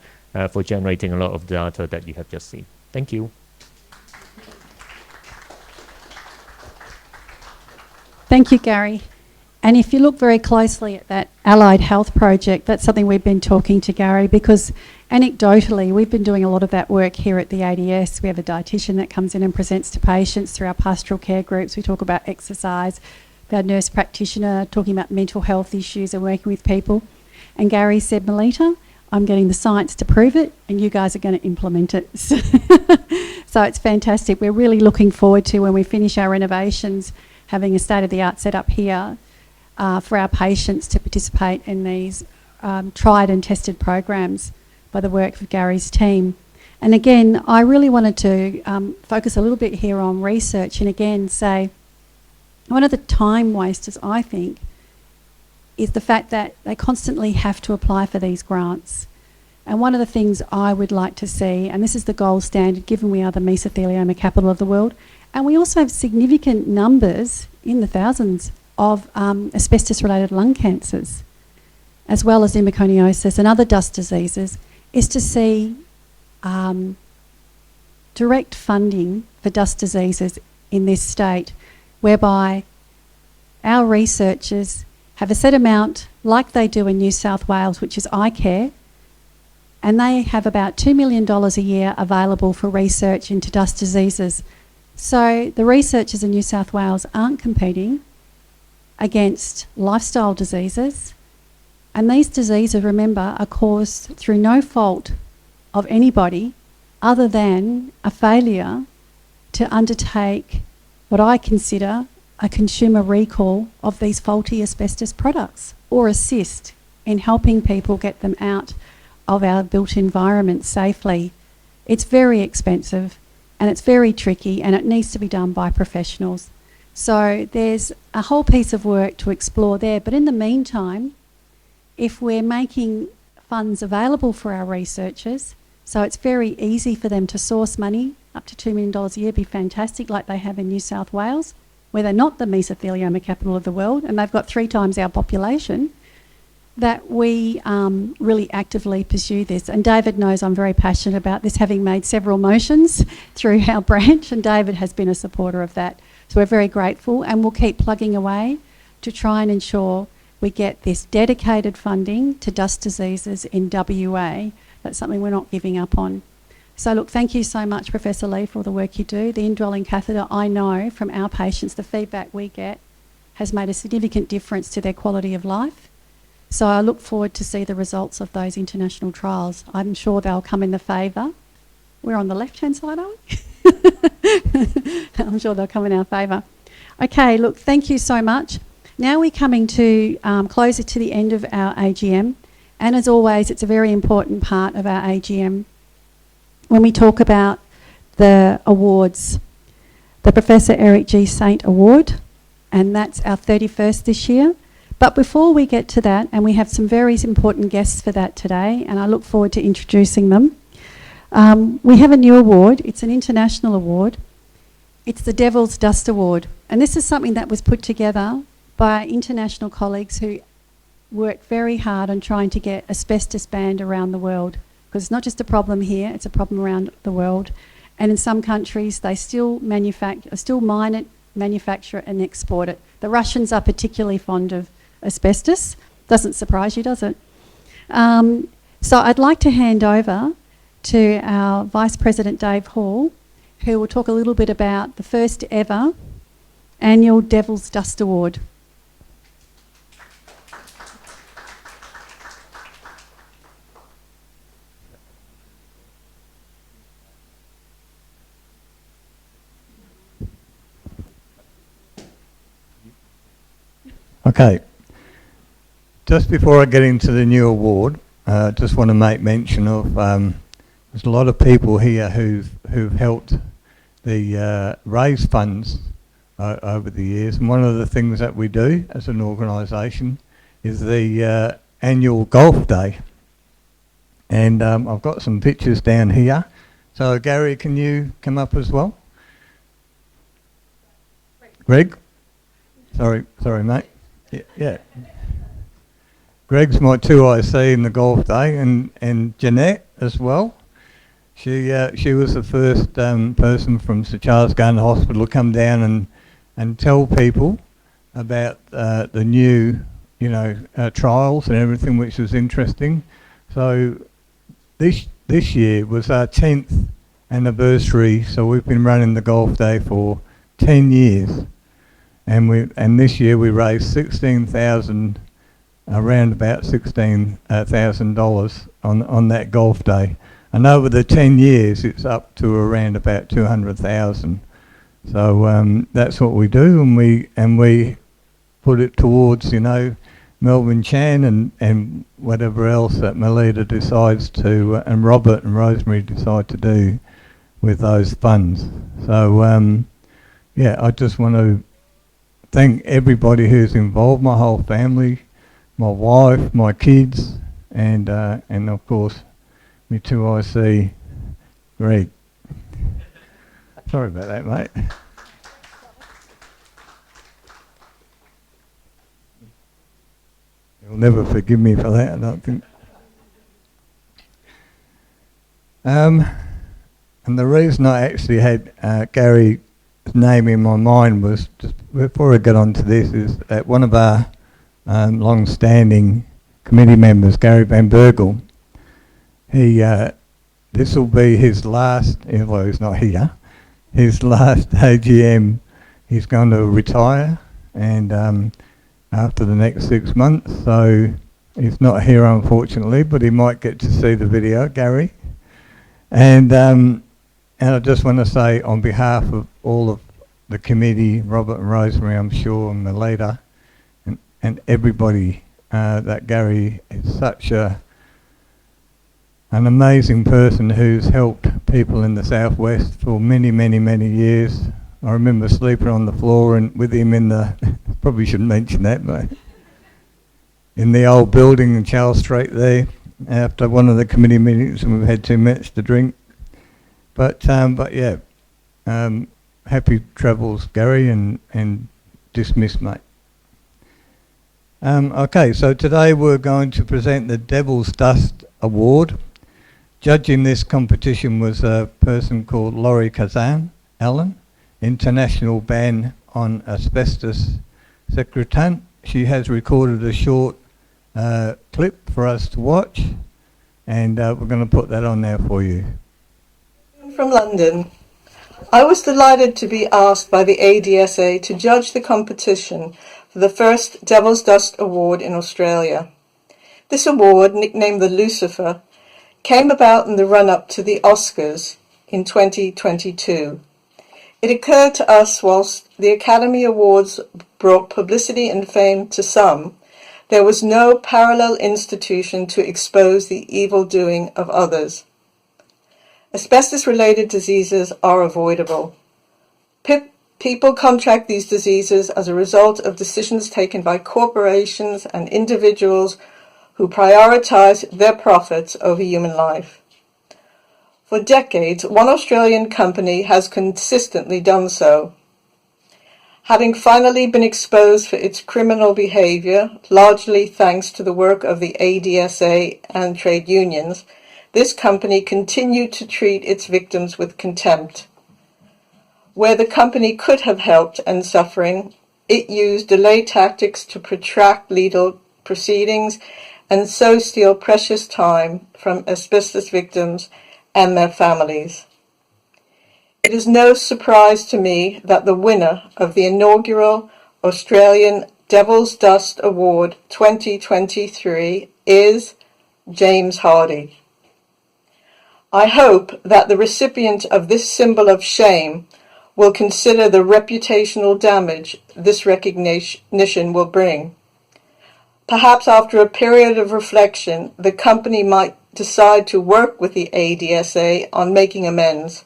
for generating a lot of data that you have just seen. Thank you. Thank you, Gary. And if you look very closely at that allied health project, that's something we've been talking to Gary, because anecdotally we've been doing a lot of that work here at the ADS. We have a dietitian that comes in and presents to patients through our pastoral care groups. We talk about exercise. We have a nurse practitioner talking about mental health issues and working with people. And Gary said, Melita, I'm getting the science to prove it and you guys are going to implement it. So it's fantastic. We're really looking forward to, when we finish our renovations, having a state-of-the-art setup here for our patients to participate in these tried and tested programs by the work of Gary's team. And again, I really wanted to focus a little bit here on research, and again say one of the time wasters, I think, is the fact that they constantly have to apply for these grants. And one of the things I would like to see, and this is the gold standard given we are the mesothelioma capital of the world, and we also have significant numbers in the thousands of asbestos-related lung cancers, as well as pneumoconiosis and other dust diseases, is to see direct funding for dust diseases in this state, whereby our researchers have a set amount like they do in New South Wales, which is eye care, and they have about $2 million a year available for research into dust diseases. So the researchers in New South Wales aren't competing against lifestyle diseases, and these diseases, remember, are caused through no fault of anybody other than a failure to undertake what I consider a consumer recall of these faulty asbestos products, or assist in helping people get them out of our built environment safely. It's very expensive and it's very tricky, and it needs to be done by professionals. So there's a whole piece of work to explore there. But in the meantime, if we're making funds available for our researchers, so it's very easy for them to source money, up to $2 million a year, be fantastic, like they have in New South Wales, where they're not the mesothelioma capital of the world and they've got 3 times our population, that we really actively pursue this. And David knows I'm very passionate about this, having made several motions through our branch, and David has been a supporter of that. So we're very grateful, and we'll keep plugging away to try and ensure we get this dedicated funding to dust diseases in WA. That's something we're not giving up on. So look, thank you so much, Professor Lee, for all the work you do. The indwelling catheter, I know from our patients, the feedback we get has made a significant difference to their quality of life. So I look forward to see the results of those international trials. I'm sure they'll come in the favour. We're on the left-hand side, are we? I'm sure they'll come in our favour. Okay, look, thank you so much. Now we're coming to closer to the end of our AGM. And as always, it's a very important part of our AGM when we talk about the awards. The Professor Eric G. Saint Award, and that's our 31st this year. But before we get to that, and we have some very important guests for that today, and I look forward to introducing them, we have a new award. It's an international award. It's the Devil's Dust Award. And this is something that was put together by international colleagues who worked very hard on trying to get asbestos banned around the world. Because it's not just a problem here, it's a problem around the world. And in some countries, they still mine it, manufacture it and export it. The Russians are particularly fond of asbestos. Doesn't surprise you, does it? So I'd like to hand over to our Vice President Dave Hall, who will talk a little bit about the first ever annual Devil's Dust Award. Okay. Just before I get into the new award, just want to make mention of there's a lot of people here who've helped the raise funds over the years, and one of the things that we do as an organisation is the annual golf day, and I've got some pictures down here. So Gary, can you come up as well? Greg? Sorry mate. Yeah. Greg's my 2IC in the golf day, and Jeanette as well. She was the first person from Sir Charles Gardner Hospital to come down and tell people about the new trials and everything, which was interesting. So this year was our 10th anniversary. So we've been running the golf day for 10 years, and this year we raised around about $16,000 on that golf day, and over the 10 years it's up to around about 200,000. So that's what we do, and we put it towards Melvin Chan and whatever else that Melita decides to, and Robert and Rosemary decide to do with those funds. So I just want to thank everybody who's involved, my whole family, my wife, my kids, and of course me 2IC, Greg. Sorry about that, mate. You'll never forgive me for that, I don't think. And the reason I actually had Gary's name in my mind was, just before I get on to this, is that one of our long-standing committee members, Gary Van Bergel, this will be his last, well, he's not here, his last AGM. He's going to retire, and after the next 6 months, so he's not here unfortunately, but he might get to see the video, Gary. And I just want to say, on behalf of all of the committee, Robert and Rosemary, I'm sure, and Melita, and everybody, that Gary is such an amazing person who's helped people in the southwest for many, many, many years. I remember sleeping on the floor and with him in the, probably shouldn't mention that, but in the old building in Charles Street there, after one of the committee meetings, and we've had 2 minutes to drink. But yeah, happy travels, Gary, and dismissed, mate. Okay, so today we're going to present the Devil's Dust Award. Judging this competition was a person called Laurie Kazan Allen, International Ban on Asbestos Secretary. She has recorded a short clip for us to watch, and we're going to put that on there for you. From London. I was delighted to be asked by the ADSA to judge the competition for the first Devil's Dust Award in Australia. This award, nicknamed the Lucifer, came about in the run-up to the Oscars in 2022. It occurred to us whilst the Academy Awards brought publicity and fame to some, there was no parallel institution to expose the evil doing of others. Asbestos-related diseases are avoidable. People contract these diseases as a result of decisions taken by corporations and individuals who prioritize their profits over human life. For decades, one Australian company has consistently done so. Having finally been exposed for its criminal behaviour, largely thanks to the work of the ADSA and trade unions, this company continued to treat its victims with contempt. Where the company could have helped end suffering, it used delay tactics to protract legal proceedings and so steal precious time from asbestos victims and their families. It is no surprise to me that the winner of the inaugural Australian Devil's Dust Award 2023 is James Hardy. I hope that the recipient of this symbol of shame will consider the reputational damage this recognition will bring. Perhaps after a period of reflection, the company might decide to work with the ADSA on making amends.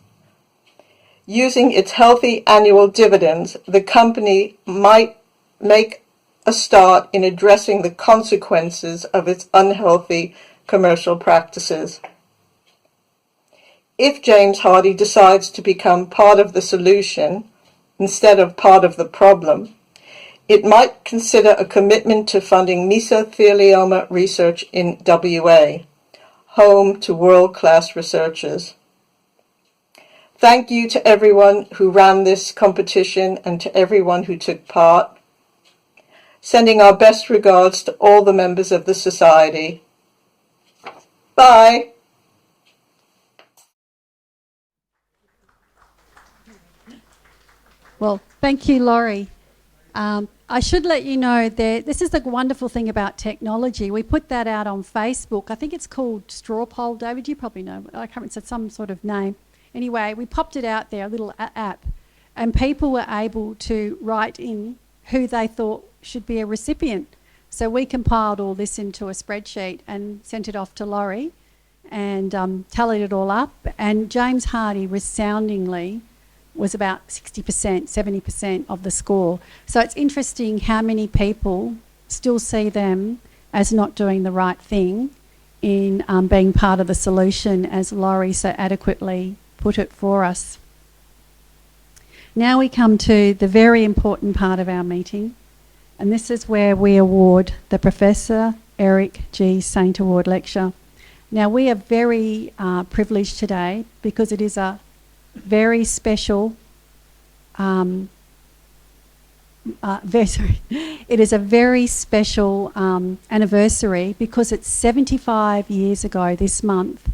Using its healthy annual dividends, the company might make a start in addressing the consequences of its unhealthy commercial practices. If James Hardy decides to become part of the solution instead of part of the problem, it might consider a commitment to funding mesothelioma research in WA, home to world-class researchers. Thank you to everyone who ran this competition and to everyone who took part. sending our best regards to all the members of the Society. Bye. Well, thank you, Laurie. I should let you know that this is the wonderful thing about technology. We put that out on Facebook. I think it's called Straw Poll. David, you probably know. I can't remember, it's some sort of name. Anyway, we popped it out there, a little app, and people were able to write in who they thought should be a recipient. So we compiled all this into a spreadsheet and sent it off to Laurie and tallied it all up. And James Hardy resoundingly was about 60%, 70% of the score. So it's interesting how many people still see them as not doing the right thing in being part of the solution, as Laurie so adequately put it for us. Now we come to the very important part of our meeting, and this is where we award the Professor Eric G. Saint Award Lecture. Now we are very privileged today because it is a very special, it is a very special anniversary because it's 75 years ago this month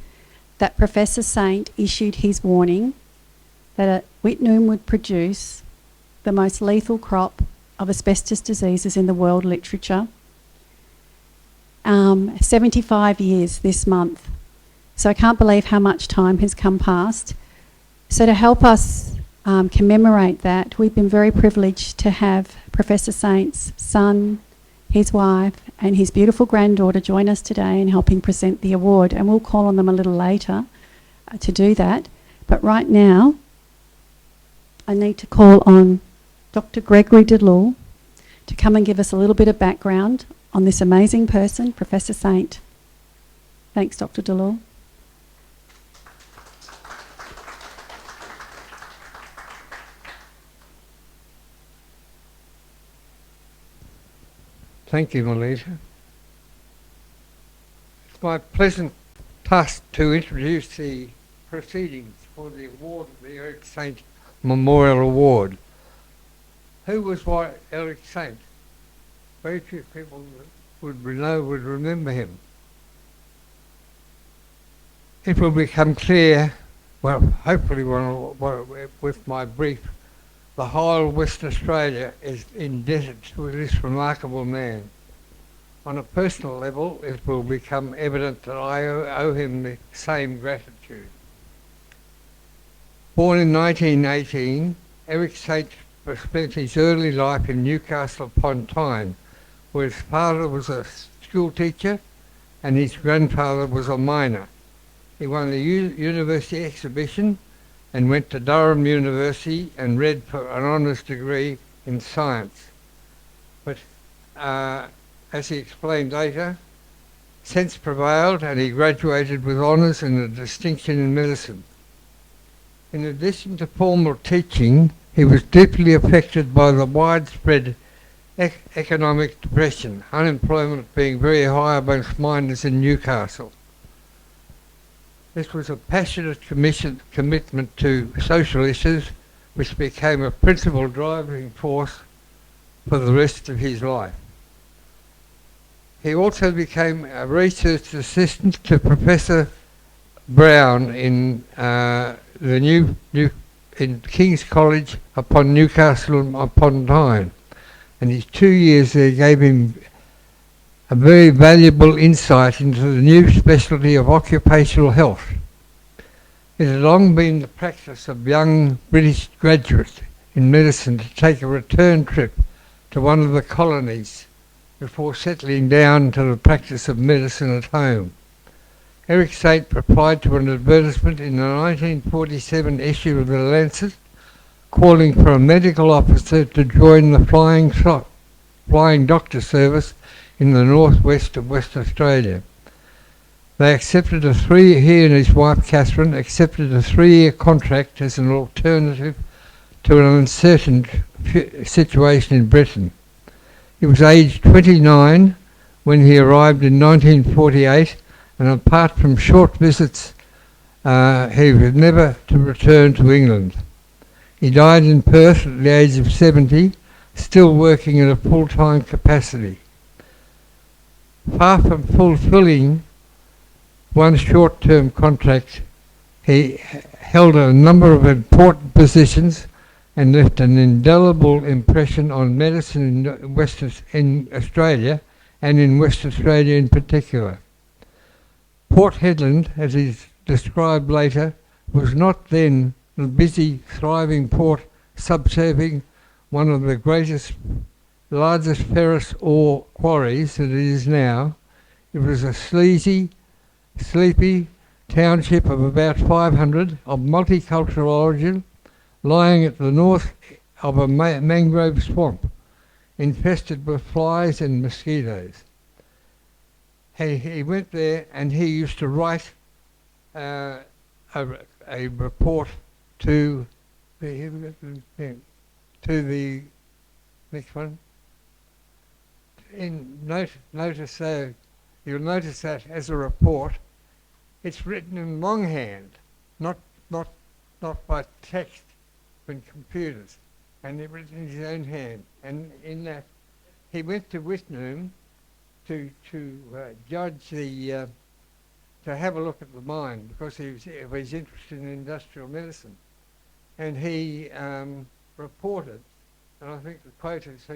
that Professor Saint issued his warning that Whitnoon would produce the most lethal crop of asbestos diseases in the world literature. 75 years this month. So I can't believe how much time has come past. So to help us commemorate that, we've been very privileged to have Professor Saint's son, his wife and his beautiful granddaughter join us today in helping present the award, and we'll call on them a little later to do that. But right now, I need to call on Dr. Gregory DeLull to come and give us a little bit of background on this amazing person, Professor Saint. Thanks, Dr. DeLull. Thank you, Melissa. It's my pleasant task to introduce the proceedings for the award of the Eric Saint Memorial Award. Who was Eric Saint? Very few people would remember him. It will become clear, well, hopefully with my brief, the whole of Western Australia is indebted to this remarkable man. On a personal level, it will become evident that I owe him the same gratitude. Born in 1918, Eric Saint spent his early life in Newcastle upon Tyne, where his father was a school teacher and his grandfather was a miner. He won the university exhibition and went to Durham University and read for an honours degree in science. But as he explained later, sense prevailed and he graduated with honours and a distinction in medicine. In addition to formal teaching, he was deeply affected by the widespread economic depression, unemployment being very high amongst miners in Newcastle. This was a passionate commitment to social issues, which became a principal driving force for the rest of his life. He also became a research assistant to Professor Brown in in King's College upon Newcastle upon Tyne, and his 2 years there gave him a very valuable insight into the new specialty of occupational health. It had long been the practice of young British graduates in medicine to take a return trip to one of the colonies before settling down to the practice of medicine at home. Eric Saint replied to an advertisement in the 1947 issue of the Lancet calling for a medical officer to join the flying doctor service in the northwest of West Australia. They accepted he and his wife Catherine accepted a 3-year contract as an alternative to an uncertain situation in Britain. He was aged 29 when he arrived in 1948, and apart from short visits, he was never to return to England. He died in Perth at the age of 70 still working at a full-time capacity. Far from fulfilling one short-term contract, he held a number of important positions and left an indelible impression on medicine in Australia, and in Western Australia in particular. Port Hedland, as is described later, was not then the busy, thriving port subserving one of the largest ferrous ore quarries that it is now. It was a sleepy township of about 500 of multicultural origin, lying at the north of a mangrove swamp, infested with flies and mosquitoes. He went there and he used to write a report to the next one. You'll notice that as a report, it's written in longhand, not by text and computers, and it written in his own hand. And in that, he went to Wittenoom to judge the to have a look at the mine, because he was interested in industrial medicine, and he reported, and I think the quote is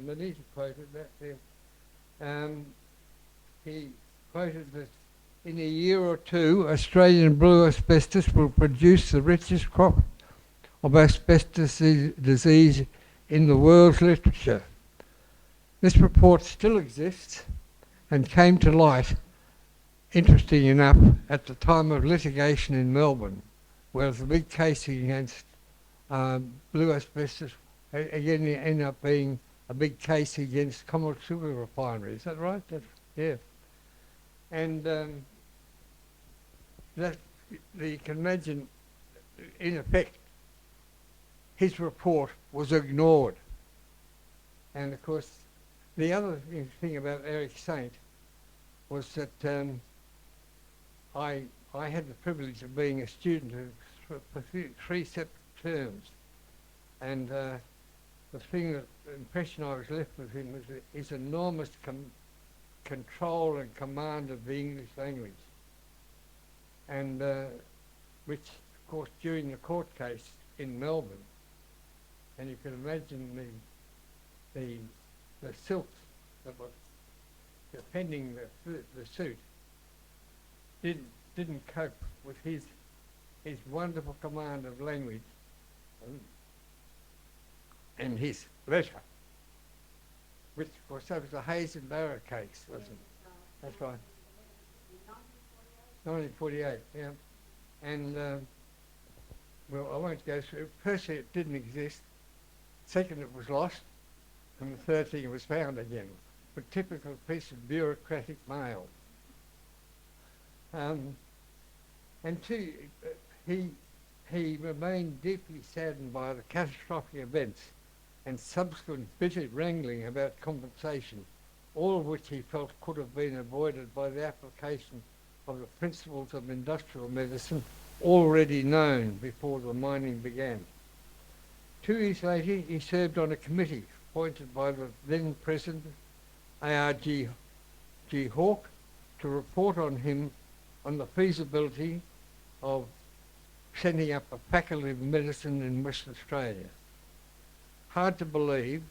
Manita quoted that there. He quoted that in a year or two, Australian blue asbestos will produce the richest crop of asbestos disease in the world's literature. This report still exists and came to light, interesting enough, at the time of litigation in Melbourne, where there was a big case against blue asbestos. Again, it ended up being a big case against Commonwealth Sugar Refinery. Is that right? Yeah. And that you can imagine, in effect, his report was ignored. And of course, the other thing about Eric Saint was that I had the privilege of being a student for 3 separate terms, and the impression I was left with him was his enormous control and command of the English language, and which, of course, during the court case in Melbourne, and you can imagine the silks that were defending the suit didn't cope with his wonderful command of language and his letter, which of course that was the Hayes and Barrow case, wasn't it? That's right. 1948, yeah. And well, I won't go through. Firstly, it didn't exist. Second, it was lost. And the third thing, it was found again. A typical piece of bureaucratic mail. And two, he remained deeply saddened by the catastrophic events and subsequent bitter wrangling about compensation, all of which he felt could have been avoided by the application of the principles of industrial medicine already known before the mining began. 2 years later, he served on a committee appointed by the then President A.R.G. Hawke to report on the feasibility of setting up a faculty of medicine in Western Australia. Hard to believe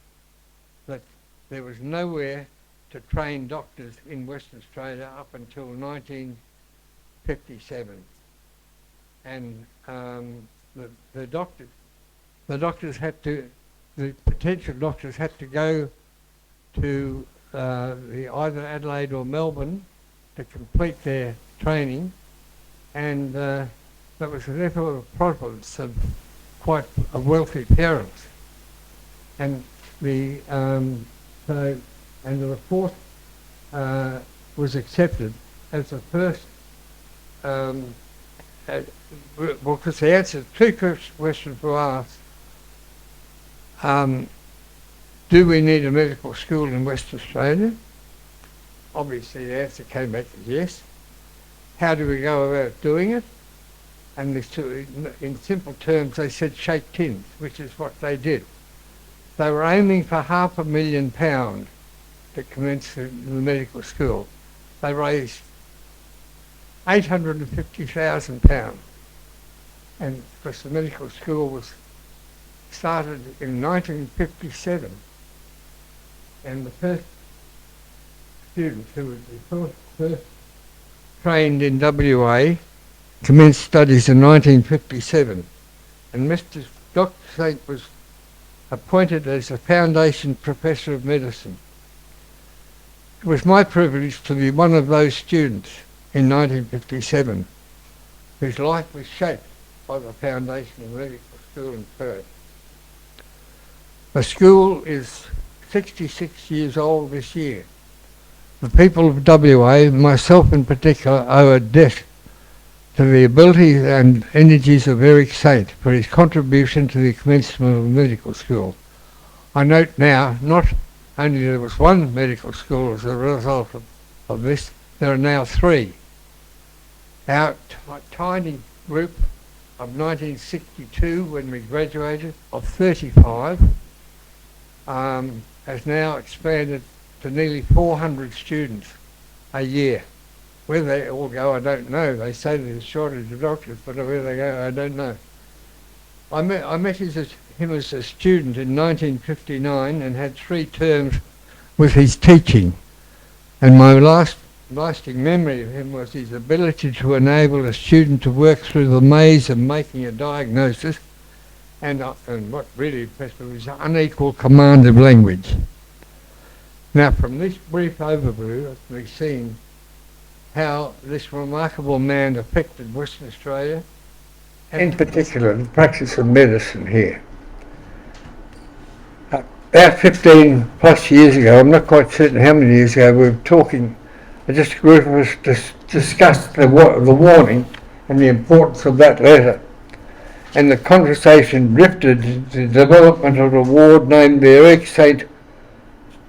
that there was nowhere to train doctors in Western Australia up until 1957. And the potential doctors had to go to either Adelaide or Melbourne to complete their training, and that was therefore a province of quite a wealthy parents. And the report was accepted as the first. Because the answer to 2 questions were asked. Do we need a medical school in Western Australia? Obviously the answer came back as yes. How do we go about doing it? And in simple terms they said shake tins, which is what they did. They were aiming for £500,000 to commence the medical school. They raised £850,000, and because the medical school was started in 1957, and the first students who were first trained in WA commenced studies in 1957, and Dr. Saint was appointed as a Foundation Professor of Medicine. It was my privilege to be one of those students in 1957 whose life was shaped by the foundation of medical school in Perth. The school is 66 years old this year. The people of WA, myself in particular, owe a debt to the abilities and energies of Eric Saint for his contribution to the commencement of the medical school. I note now, not only there was one medical school as a result of this, there are now 3. Our tiny group of 1962, when we graduated, of 35, has now expanded to nearly 400 students a year. Where they all go, I don't know. They say there's a shortage of doctors, but where they go, I don't know. I met him as a student in 1959 and had 3 terms with his teaching. And my lasting memory of him was his ability to enable a student to work through the maze of making a diagnosis, and what really impressed me was the unequal command of language. Now, from this brief overview, we've seen how this remarkable man affected Western Australia, and in particular the practice of medicine here. About 15 plus years ago, I'm not quite certain how many years ago, we were talking, just a group of us discussed the warning and the importance of that letter. And the conversation drifted to the development of an award named the Eric Saint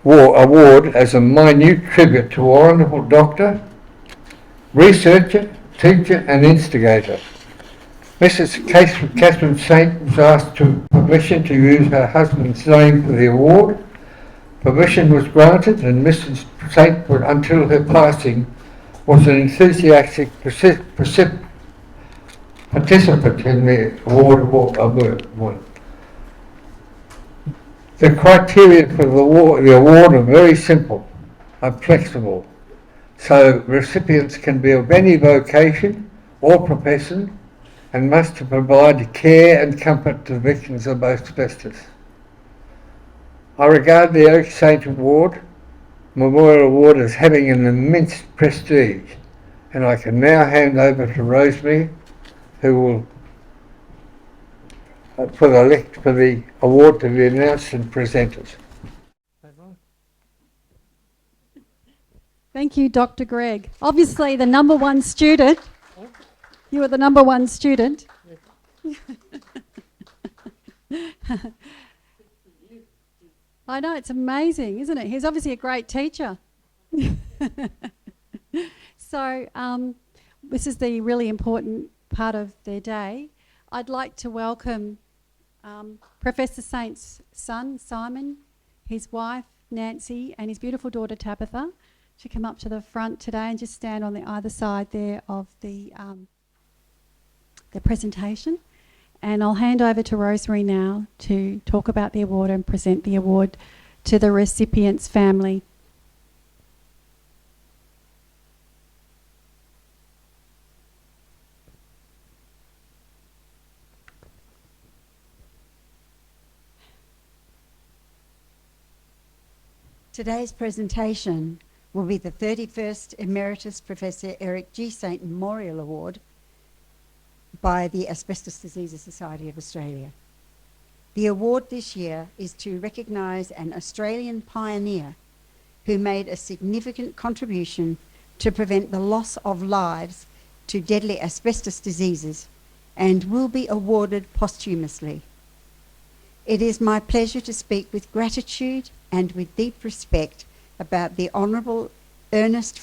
Award as a minute tribute to a wonderful doctor, researcher, teacher and instigator. Mrs. Catherine Saint was asked permission to use her husband's name for the award. Permission was granted, and Mrs. Saint, until her passing, was an enthusiastic participant in the award. The criteria for the award are very simple and flexible, so recipients can be of any vocation or profession and must provide care and comfort to victims of asbestos. I regard the Eric Saint Memorial Award as having an immense prestige, and I can now hand over to Rosemary, who will for the award to be announced and presented. Thank you, Dr. Greg. Obviously the number 1 student. You were the number 1 student. I know, it's amazing, isn't it? He's obviously a great teacher. So this is the really important part of their day. I'd like to welcome Professor Saint's son, Simon, his wife, Nancy, and his beautiful daughter, Tabitha, to come up to the front today and just stand on the either side there of the presentation. And I'll hand over to Rosemary now to talk about the award and present the award to the recipient's family. Today's presentation will be the 31st Emeritus Professor Eric G. Saint Memorial Award by the Asbestos Diseases Society of Australia. The award this year is to recognise an Australian pioneer who made a significant contribution to prevent the loss of lives to deadly asbestos diseases and will be awarded posthumously. It is my pleasure to speak with gratitude and with deep respect about the Honourable Ernest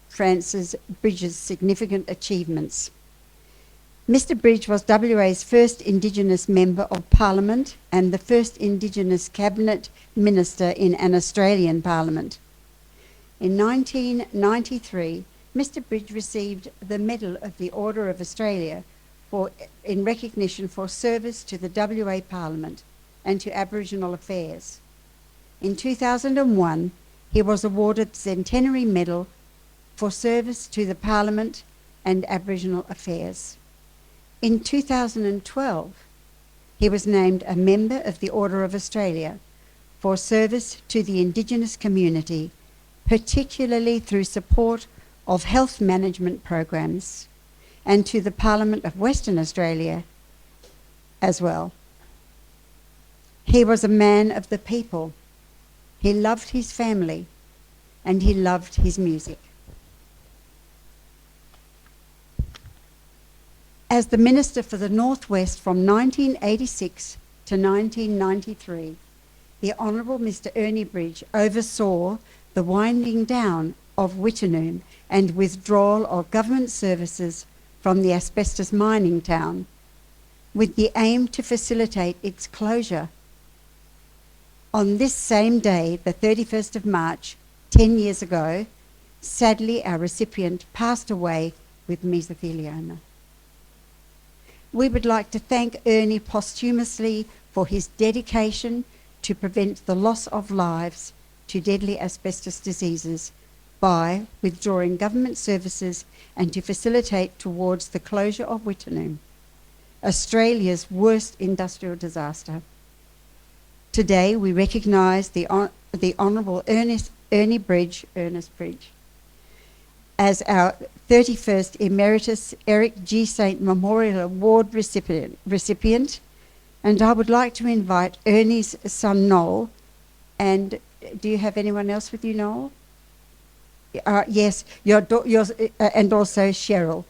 Francis Bridges' significant achievements. Mr. Bridge was WA's first Indigenous Member of Parliament and the first Indigenous Cabinet Minister in an Australian Parliament. In 1993, Mr. Bridge received the Medal of the Order of Australia in recognition for service to the WA Parliament and to Aboriginal affairs. In 2001, he was awarded the Centenary Medal for service to the Parliament and Aboriginal affairs. In 2012, he was named a member of the Order of Australia for service to the Indigenous community, particularly through support of health management programs, and to the Parliament of Western Australia as well. He was a man of the people. He loved his family and he loved his music. As the Minister for the Northwest from 1986 to 1993, the Honourable Mr. Ernie Bridge oversaw the winding down of Wittenoom and withdrawal of government services from the asbestos mining town, with the aim to facilitate its closure. On this same day, the 31st of March, 10 years ago, sadly our recipient passed away with mesothelioma. We would like to thank Ernie posthumously for his dedication to prevent the loss of lives to deadly asbestos diseases by withdrawing government services and to facilitate towards the closure of Wittenoom, Australia's worst industrial disaster. Today we recognise the Honourable Ernest Bridge as our 31st Emeritus Eric G. Saint Memorial Award recipient, and I would like to invite Ernie's son Noel, and do you have anyone else with you, Noel? Yes, and also Cheryl,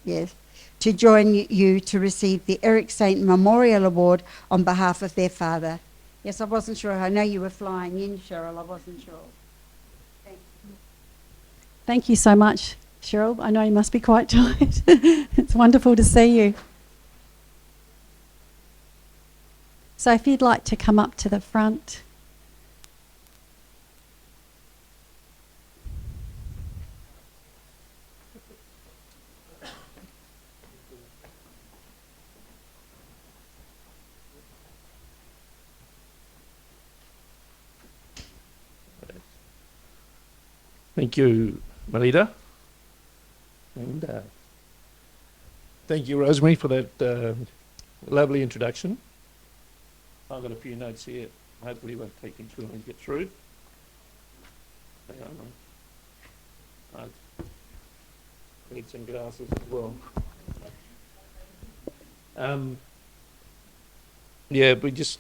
yes, to join you to receive the Eric Saint Memorial Award on behalf of their father. Yes, I wasn't sure. I know you were flying in, Cheryl. I wasn't sure. Thank you so much, Cheryl. I know you must be quite tired. It's wonderful to see you. So if you'd like to come up to the front. Thank you, Melita. And thank you, Rosemary, for that lovely introduction. I've got a few notes here. Hopefully it won't take too long to get through. Hang on. I need some glasses as well. Yeah, we're just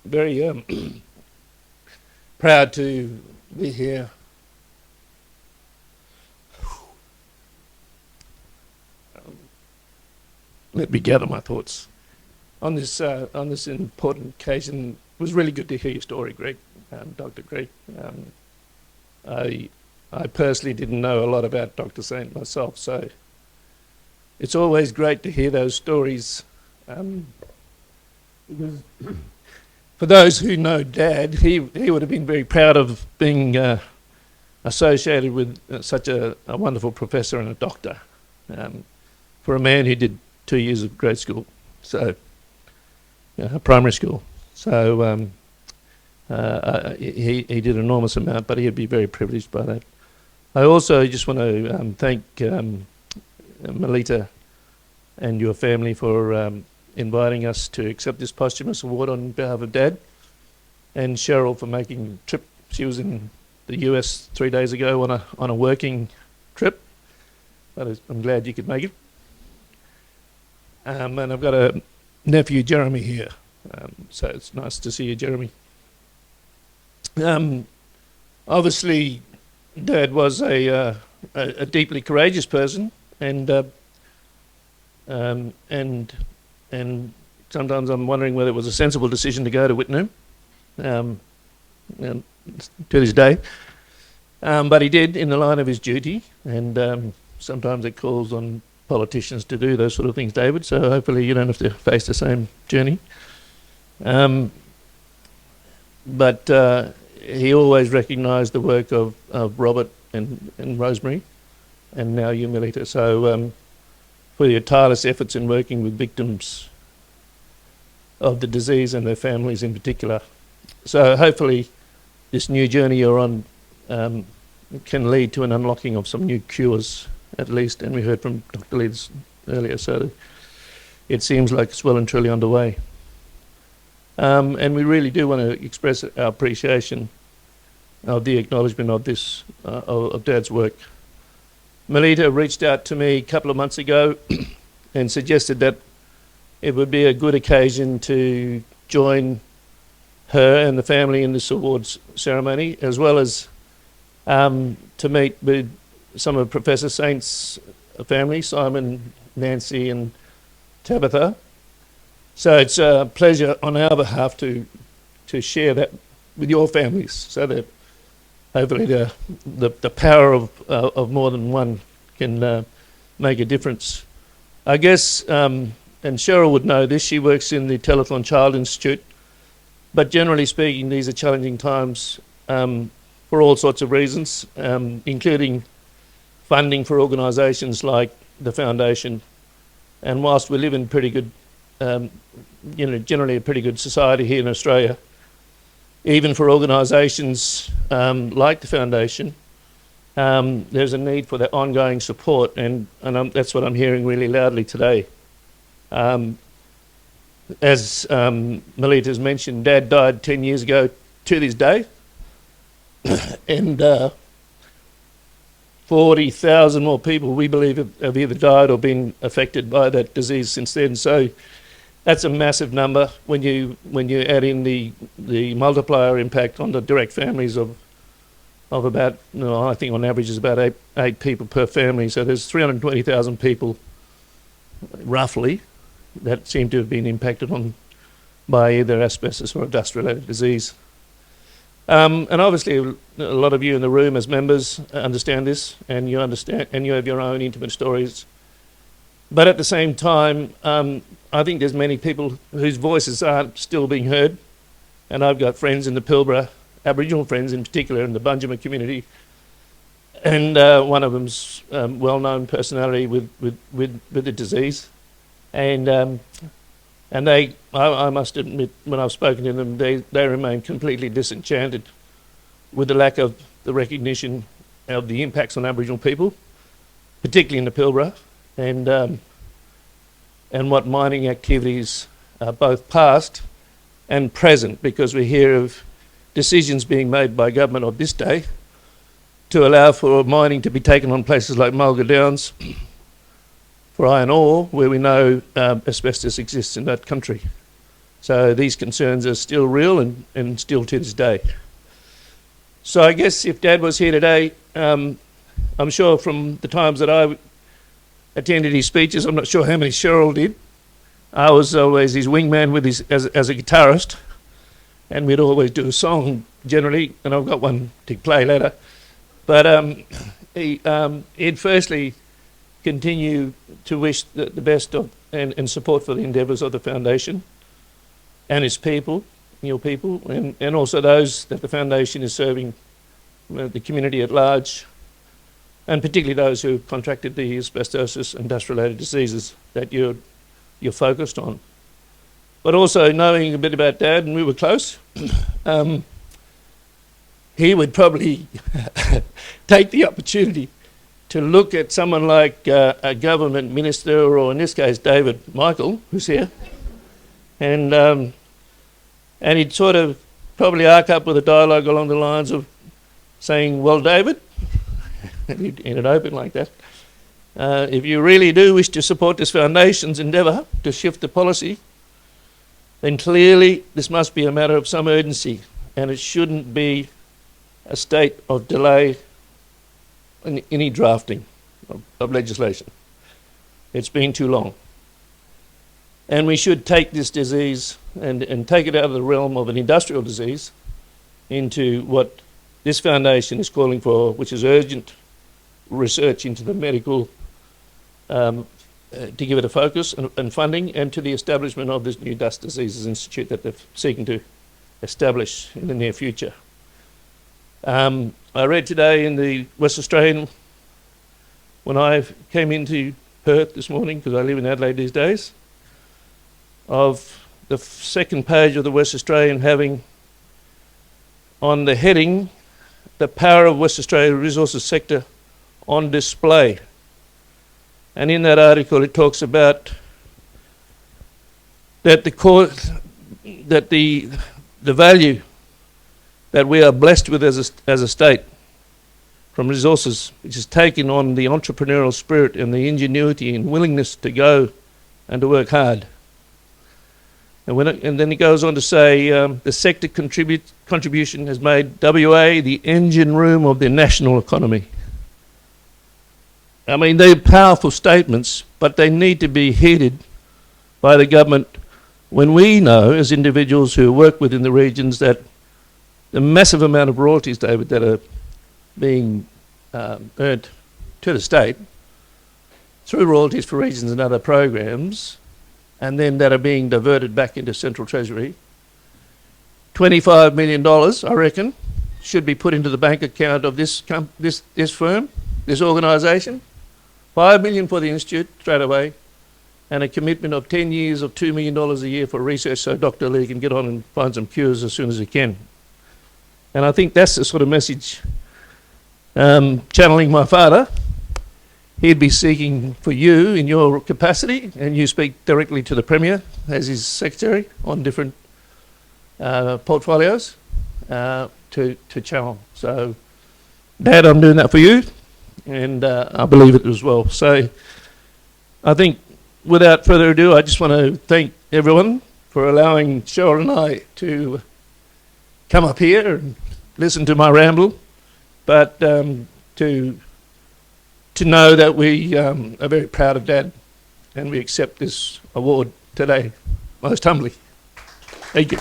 very proud to be here. Let me gather my thoughts. On this important occasion, it was really good to hear your story, Greg, Dr. Greg. I personally didn't know a lot about Dr. Saint myself, so it's always great to hear those stories. Because for those who know Dad, he would have been very proud of being associated with such a wonderful professor and a doctor. For a man who did 2 years of grade school, so primary school. So he did an enormous amount, but he'd be very privileged by that. I also just want to thank Melita and your family for inviting us to accept this posthumous award on behalf of Dad, and Cheryl for making the trip. She was in the US 3 days ago on a working trip, but I'm glad you could make it. And I've got a nephew, Jeremy, here. So it's nice to see you, Jeremy. Obviously, Dad was a deeply courageous person, and sometimes I'm wondering whether it was a sensible decision to go to Wittenoom, and to this day. But he did in the line of his duty, and sometimes it calls on politicians to do those sort of things, David, so hopefully you don't have to face the same journey. But he always recognised the work of Robert and Rosemary, and now you, Melita. So for your tireless efforts in working with victims of the disease and their families in particular. So hopefully this new journey you're on can lead to an unlocking of some new cures, at least, and we heard from Dr. Leeds earlier, so it seems like it's well and truly underway. And we really do want to express our appreciation of the acknowledgement of this, of Dad's work. Melita reached out to me a couple of months ago and suggested that it would be a good occasion to join her and the family in this awards ceremony, as well as to meet with some of Professor Saint's family, Simon, Nancy and Tabitha. So it's a pleasure on our behalf to share that with your families, so that hopefully the power of more than one can make a difference. I guess, and Cheryl would know this, she works in the Telethon Child Institute, but generally speaking, these are challenging times for all sorts of reasons, including funding for organisations like the Foundation. And whilst we live in pretty good, generally a pretty good society here in Australia, even for organisations like the Foundation, there's a need for that ongoing support, and that's what I'm hearing really loudly today. As Melita's mentioned, Dad died 10 years ago to this day, and 40,000 more people, we believe, have either died or been affected by that disease since then. So that's a massive number when you add in the multiplier impact on the direct families of about, I think on average is about eight people per family. So there's 320,000 people, roughly, that seem to have been impacted on by either asbestos or a dust-related disease. And obviously, a lot of you in the room as members understand this, and you have your own intimate stories. But at the same time, I think there's many people whose voices aren't still being heard. And I've got friends in the Pilbara, Aboriginal friends in particular, in the Bunjima community. And one of them's a well-known personality with the disease. And they, I must admit, when I've spoken to them, they remain completely disenchanted with the lack of the recognition of the impacts on Aboriginal people, particularly in the Pilbara, and what mining activities are both past and present, because we hear of decisions being made by government of this day to allow for mining to be taken on places like Mulga Downs for iron ore, where we know asbestos exists in that country. So these concerns are still real and still to this day. So I guess if Dad was here today, I'm sure from the times that I attended his speeches, I'm not sure how many Cheryl did. I was always his wingman with as a guitarist, and we'd always do a song generally, and I've got one to play later. But he'd firstly continue to wish the best of and support for the endeavours of the Foundation and its people, your people, and also those that the Foundation is serving, the community at large, and particularly those who have contracted the asbestosis and dust-related diseases that you're focused on. But also knowing a bit about Dad, and we were close, he would probably take the opportunity to look at someone like a government minister, or in this case David Michael, who's here, and he'd sort of probably arc up with a dialogue along the lines of saying, "Well, David," and it'd open like that, "if you really do wish to support this Foundation's endeavour to shift the policy, then clearly this must be a matter of some urgency, and it shouldn't be a state of delay in any drafting of legislation. It's been too long. And we should take this disease and take it out of the realm of an industrial disease into what this Foundation is calling for, which is urgent research into the medical to give it a focus and funding, and to the establishment of this new Dust Diseases Institute that they're seeking to establish in the near future. I read today in the West Australian, when I came into Perth this morning, because I live in Adelaide these days, of the second page of the West Australian having on the heading, the power of West Australia resources sector on display. And in that article it talks about that the value that we are blessed with as a state from resources, which is taken on the entrepreneurial spirit and the ingenuity and willingness to go and to work hard. And then he goes on to say the sector contribution has made WA the engine room of the national economy. I mean, they're powerful statements, but they need to be heeded by the government when we know, as individuals who work within the regions, that the massive amount of royalties, David, that are being earned to the state through royalties for regions and other programs, and then that are being diverted back into Central Treasury. $25 million, I reckon, should be put into the bank account of this firm, this organisation. $5 million for the institute straight away, and a commitment of 10 years of $2 million a year for research, so Dr. Lee can get on and find some cures as soon as he can. And I think that's the sort of message, channeling my father. He'd be seeking for you in your capacity, and you speak directly to the Premier as his secretary on different portfolios to channel. So, Dad, I'm doing that for you, and I believe it as well. So, I think without further ado, I just want to thank everyone for allowing Cheryl and I to come up here and listen to my ramble, but to know that we are very proud of Dad, and we accept this award today most humbly. Thank you.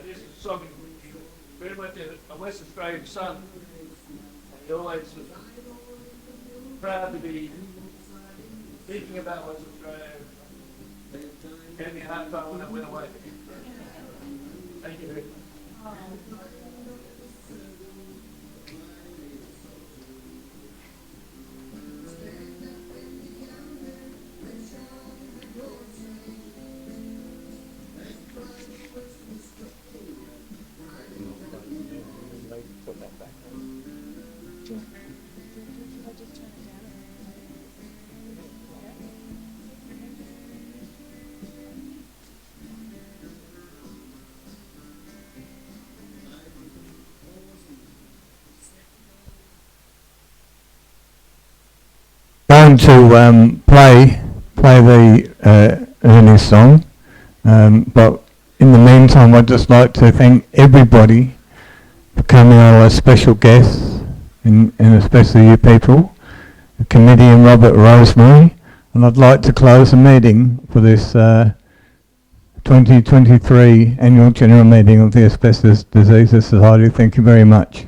This is something very much a West Australian son, and he always was proud to be speaking about West Australia. Gave me a hard time when I went away. Thank you very much. Going to play the Ernie's song, but in the meantime I'd just like to thank everybody for coming, our special guests, and especially you people, the committee and Robert Rosemary, and I'd like to close the meeting for this 2023 annual general meeting of the Asbestos Diseases Society. Thank you very much.